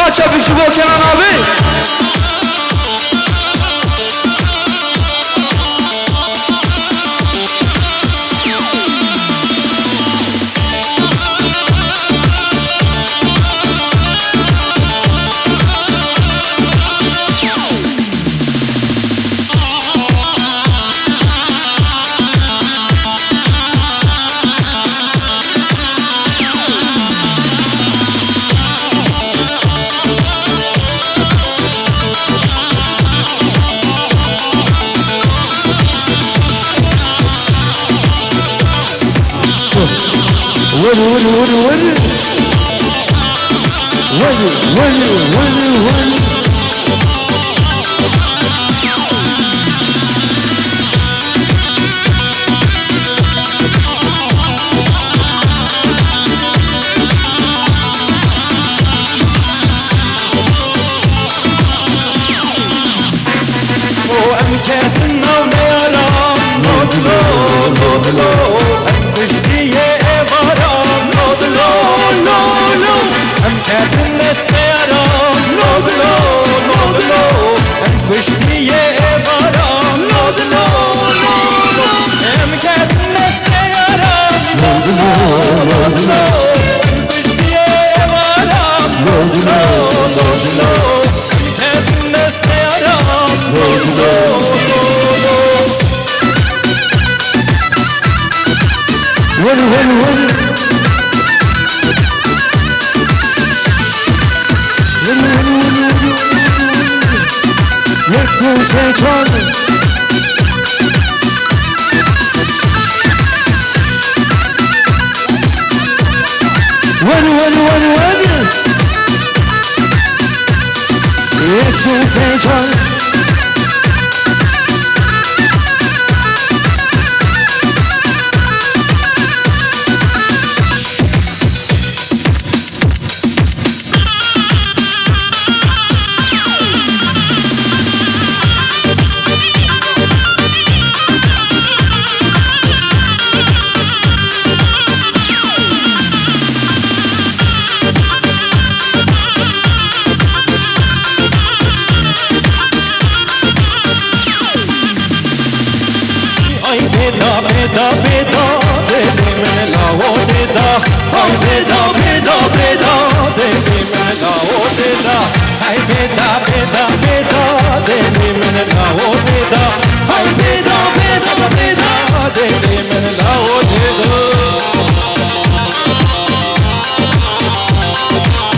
kaç yapık şu bol Kenan abi.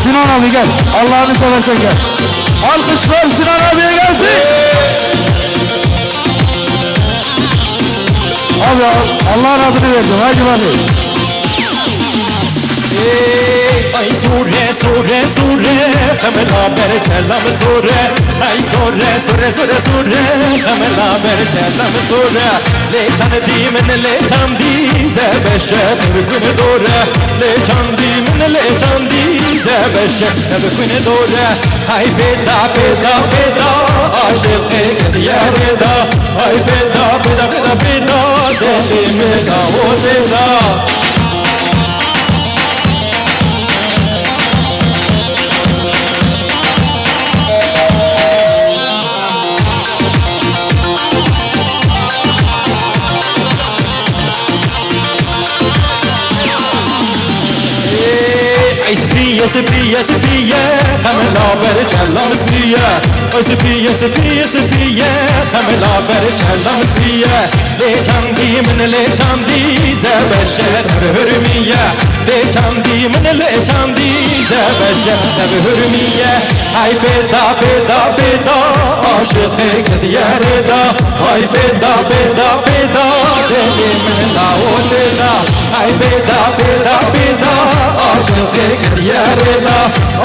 Sinan abi gel. Allah'ını seversen gel. Alkışlar Sinan abiye gelsin. Abi Allah'ın adını verdim. Haydi bakayım. Ay sure sure sure Kamela ber çelam sure Ay sure sure sure sure Kamela ber çelam sure Le çandi men le çandi Zebeşe bir gün dore Le çandi men le çandi Zebeşe bir gün dore Ay beda beda beda Aşık yerde Ay beda beda beda beda Deli mega o seda Spiye spiye Kamela ber çelam spiye Spiye spiye spiye Kamela ber çelam spiye Le çandi men le çandi Zebeşe hürmiye Le çandi men le çandi Zebeşe hürmiye Ay beda beda beda Aşık diyarda Ay beda beda beda Deli men la o seda Ay beda beda beda Aşık diyarda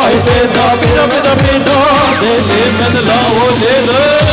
Ay beda beda beda beda Deli men la o seda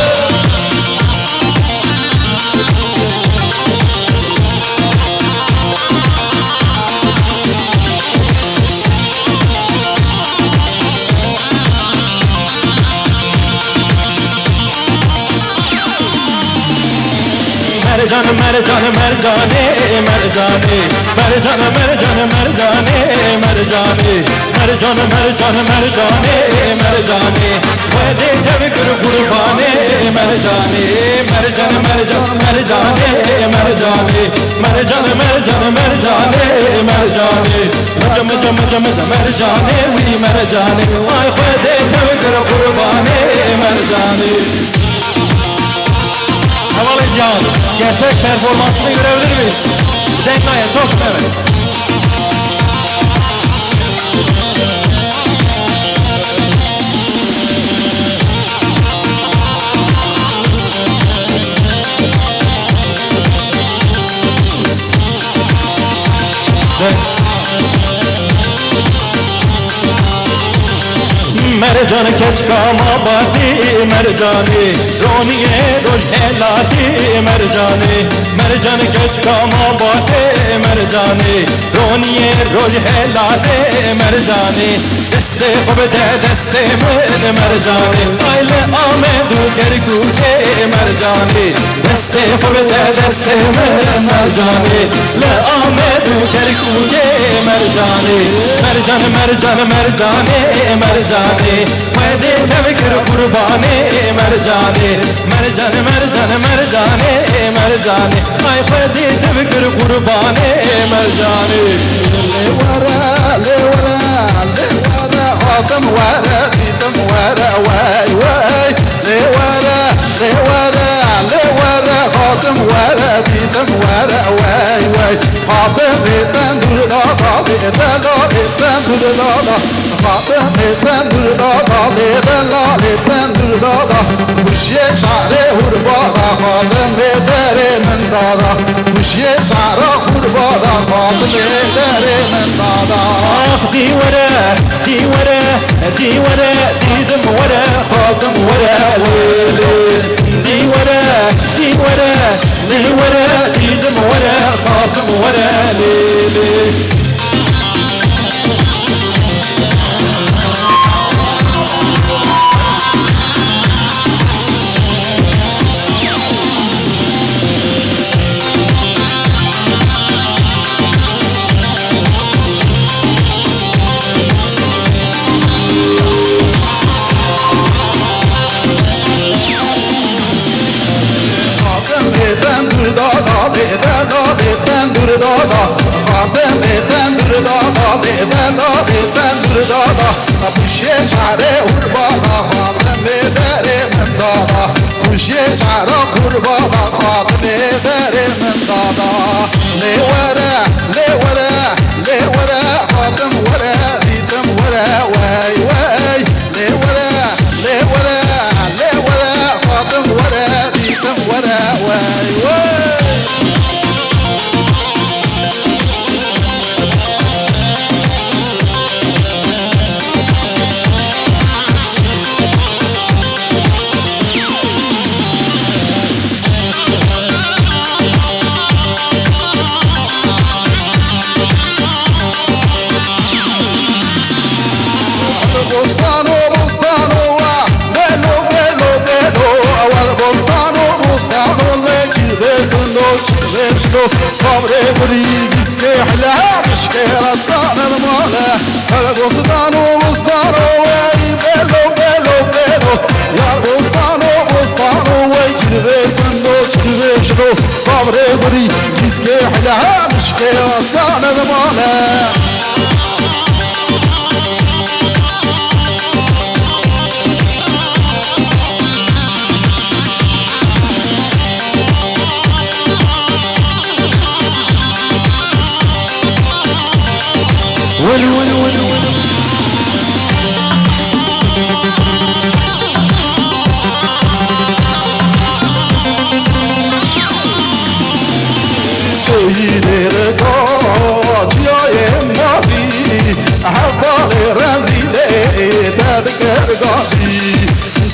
mercan mercan mercane mercane mercan mercan mercane mercane mercan mercan mercane mercane vade devkar kurbane mercane mercan mercan mercane mercane mercan mercan mercane mercane mecam mecam mecam mercane wi mercane ay vade devkar kurbane mercane. Havalı Cihan, gerçek performansını görebilir miyiz? Zengaya çok evet. mercan keç kama bati mercani roniye roj helati mercani mercan keç kama bati mercani roniye roj helati mercani deste fabde deste men mercani aile amedu kerkuke mercani deste fabde deste men mercani le amedu kerkuke mercani mercan mercan mercani mercani vade devkar kurbane mercane mercan mercan mercane mercane ay vade devkar kurbane mercane le wara hatam wara ditam wara way way le wara hatam wara ditam wara way way hatam etan durda etan durda hatam etan durda etan durda kuşye çare hurbada hatam edere mendada kuşye çare hurbada hatam edere mendada diwara diwara diwara didim wara hatam wara diwara diwara diwara didim wara hatam wara kuşye çare hurbada hatem edere mendada kuşye çare hurbada hatem edere mendada le wara hatem wara ditam wara way way le wara hatem wara ditam wara way way صبري بريقس كحلها مش كرسان الماله هلا بستان وبستان وي بيلو بيلو بيلو يا بستان وبستان وي كربي فندوس كربي شنو صبري بريقس كحلها مش كرسان الماله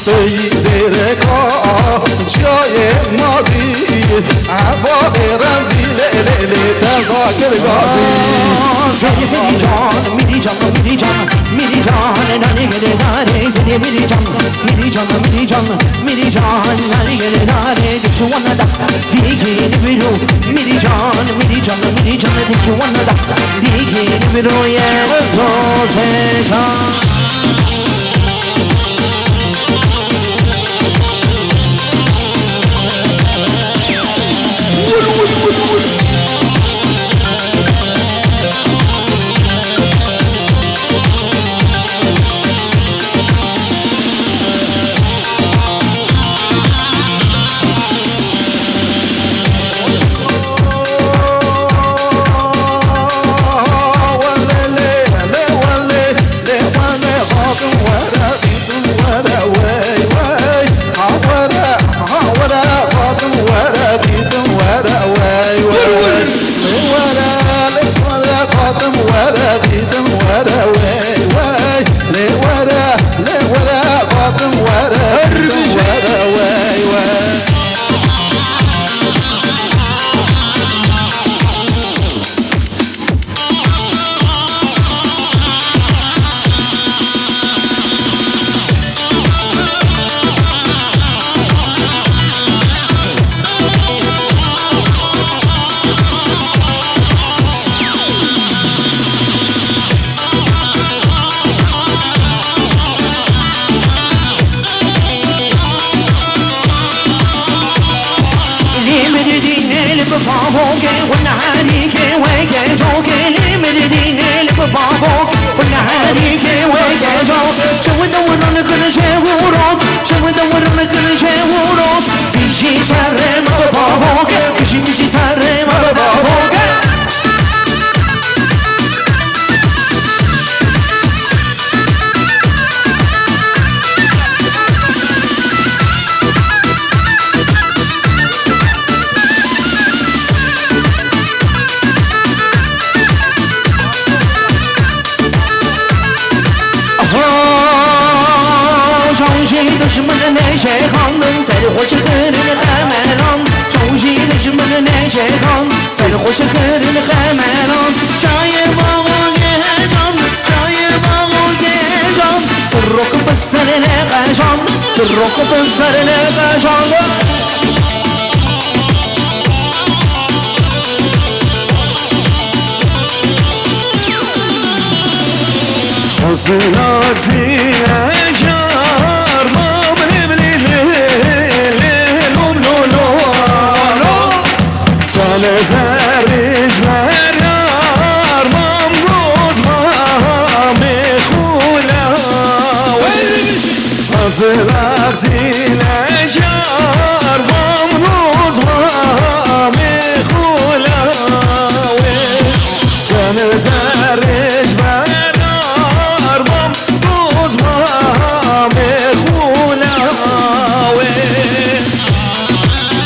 سيدركا جاي ماضي عباد رمزي ليلي تذاكر قاضي मेरी जान मेरी जान मेरी जान मेरी जान नानी गले दारे सने मेरी जान मेरी जान मेरी जान मेरी जान नानी गले दारे देखो वना दा देखे निबिरो मेरी जान देखो वना दा देखे निबिरो ये तो से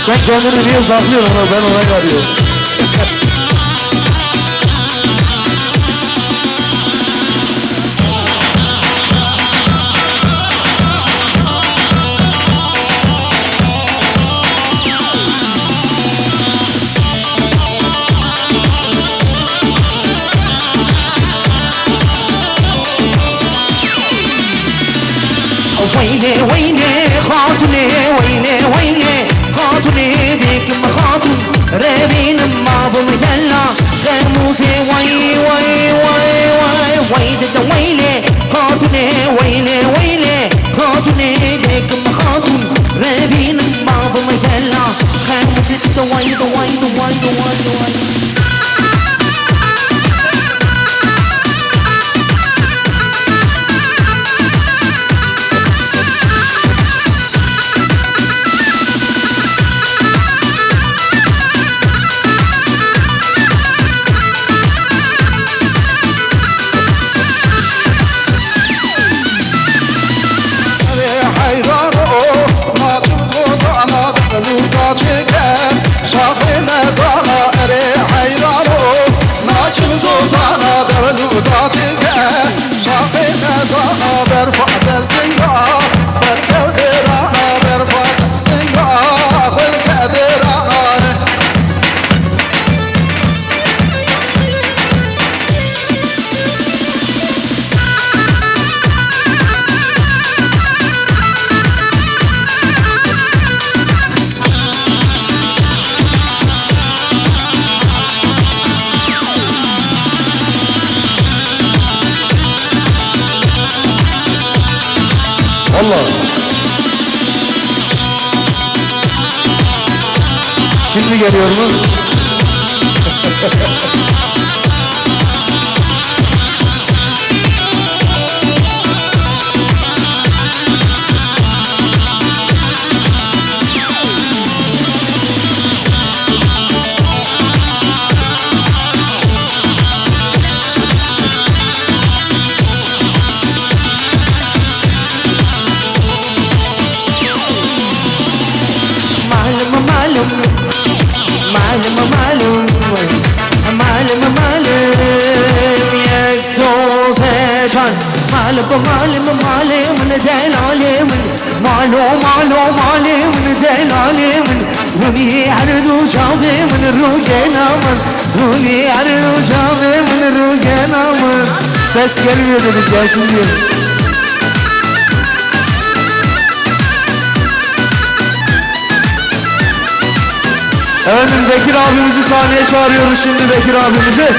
Sen kendini niye saklıyorsun ama ben ona karıyorum. ويلي ويلي خاطني ويلي ويلي خاطني ديك مخاطن رابين ما بمثلا غموسي وي وي وي وي ويدد ويلي خاطني ويلي ويلي خاطني ديك مخاطن رابين ما بمثلا غموسي ويد ويد ويد ويد ويد حيران ما تبغى أنا ذنوب شاطئ نزارة ريحة Allah. Şimdi geliyor mu? Ses gelmiyor dedik, gelsin diye. Efendim Bekir abimizi sahneye çağırıyoruz şimdi, Bekir abimizi.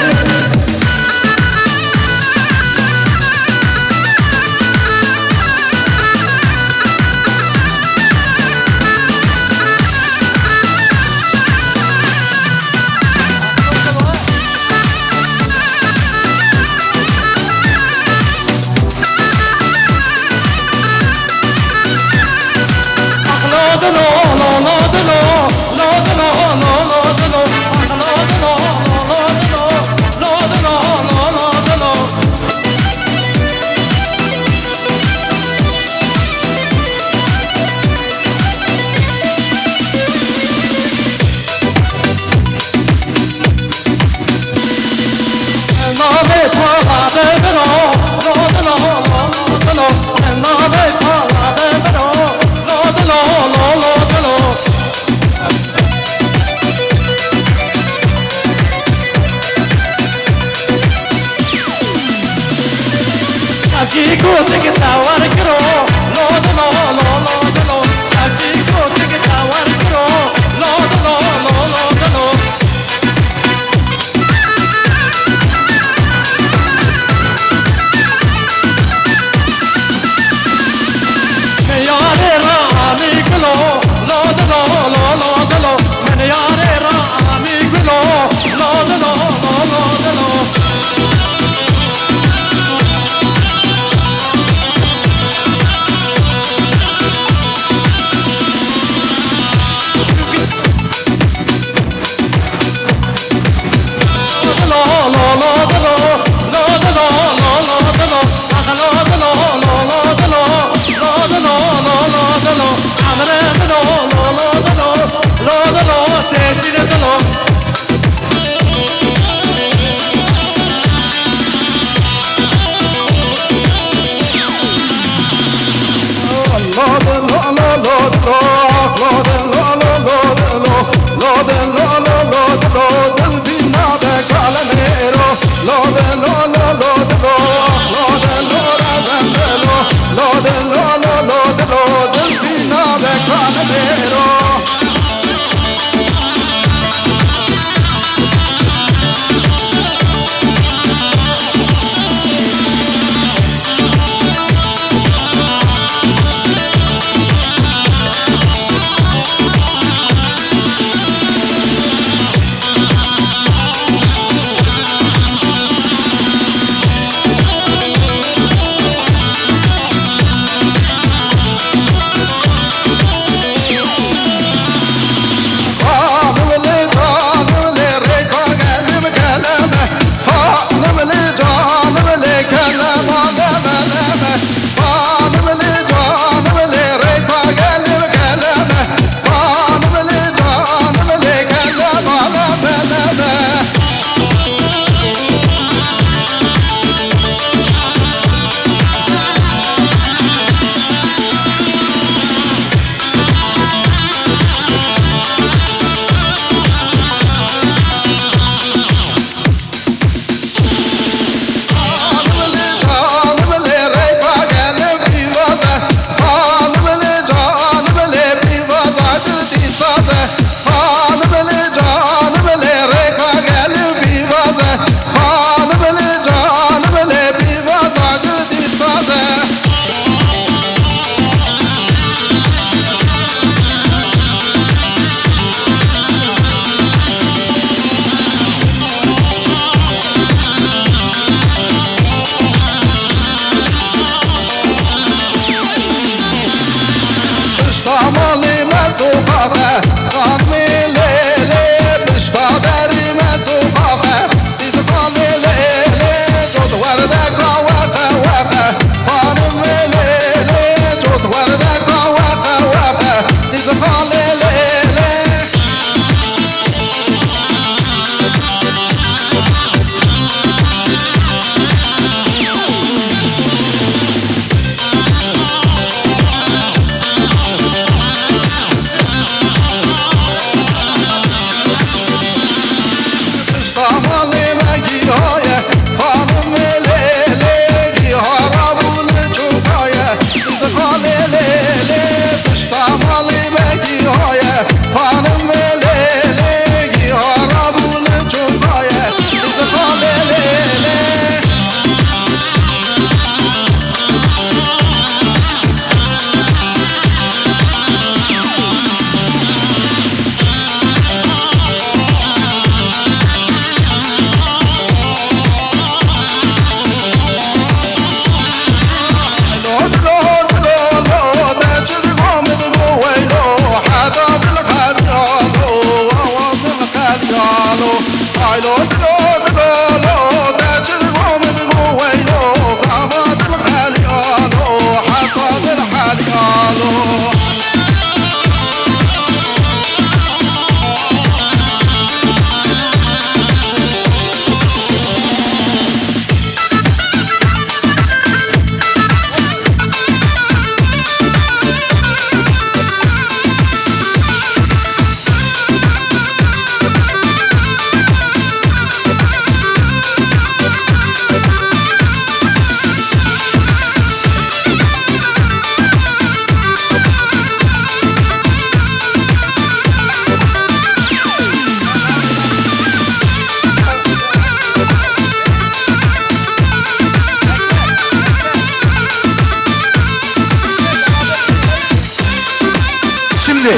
Şimdi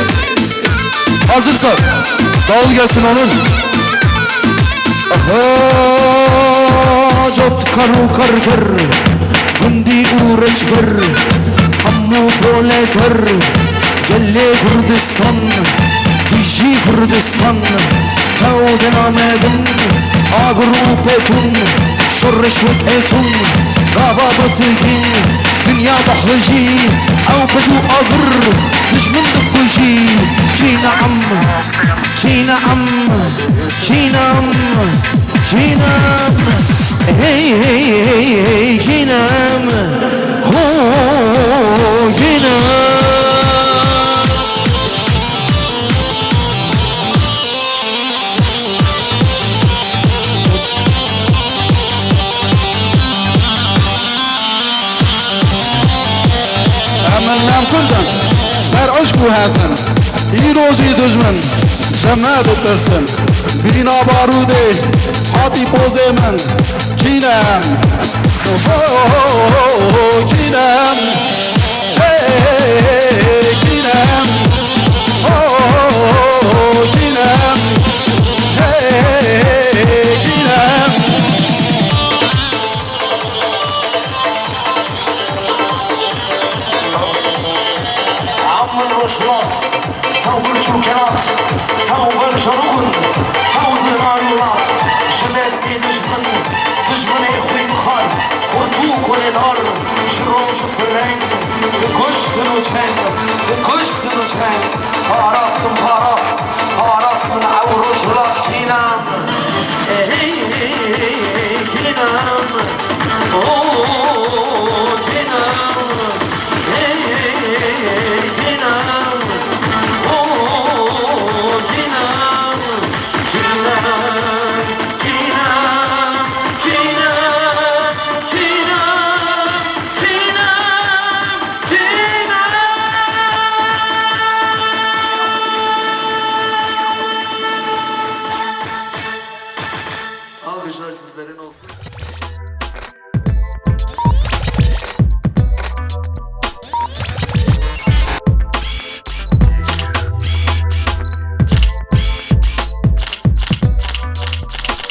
hazırsan davul gelsin onun. Jot karu karker gundi uğraç bir hammu proleter gelle Kurdistan bişi Kurdistan kavden amedin agru petun şurşvek etun ravabatın dünya bahlıji avpedu agr düşmün dıkkuşi Çina am Çina am Çina am Çina am hey hey hey hey Çina am ho Çina Emellem kurdan her aşku hasen İyi rozi düzmen Şemad utersen Bina barude Hati poze men Çinem Çinem Hey Çinem Çinem Hey Çinem عم الرشلات تو برچوكنات تو برشرون تو زنارولات شدستی دشمن خوی بخوای خورتو کل دار شروع شفرنگ کشتن و چنگ کشتن و چنگ پاراستم پاراست من او رشلات کینم کینم کینم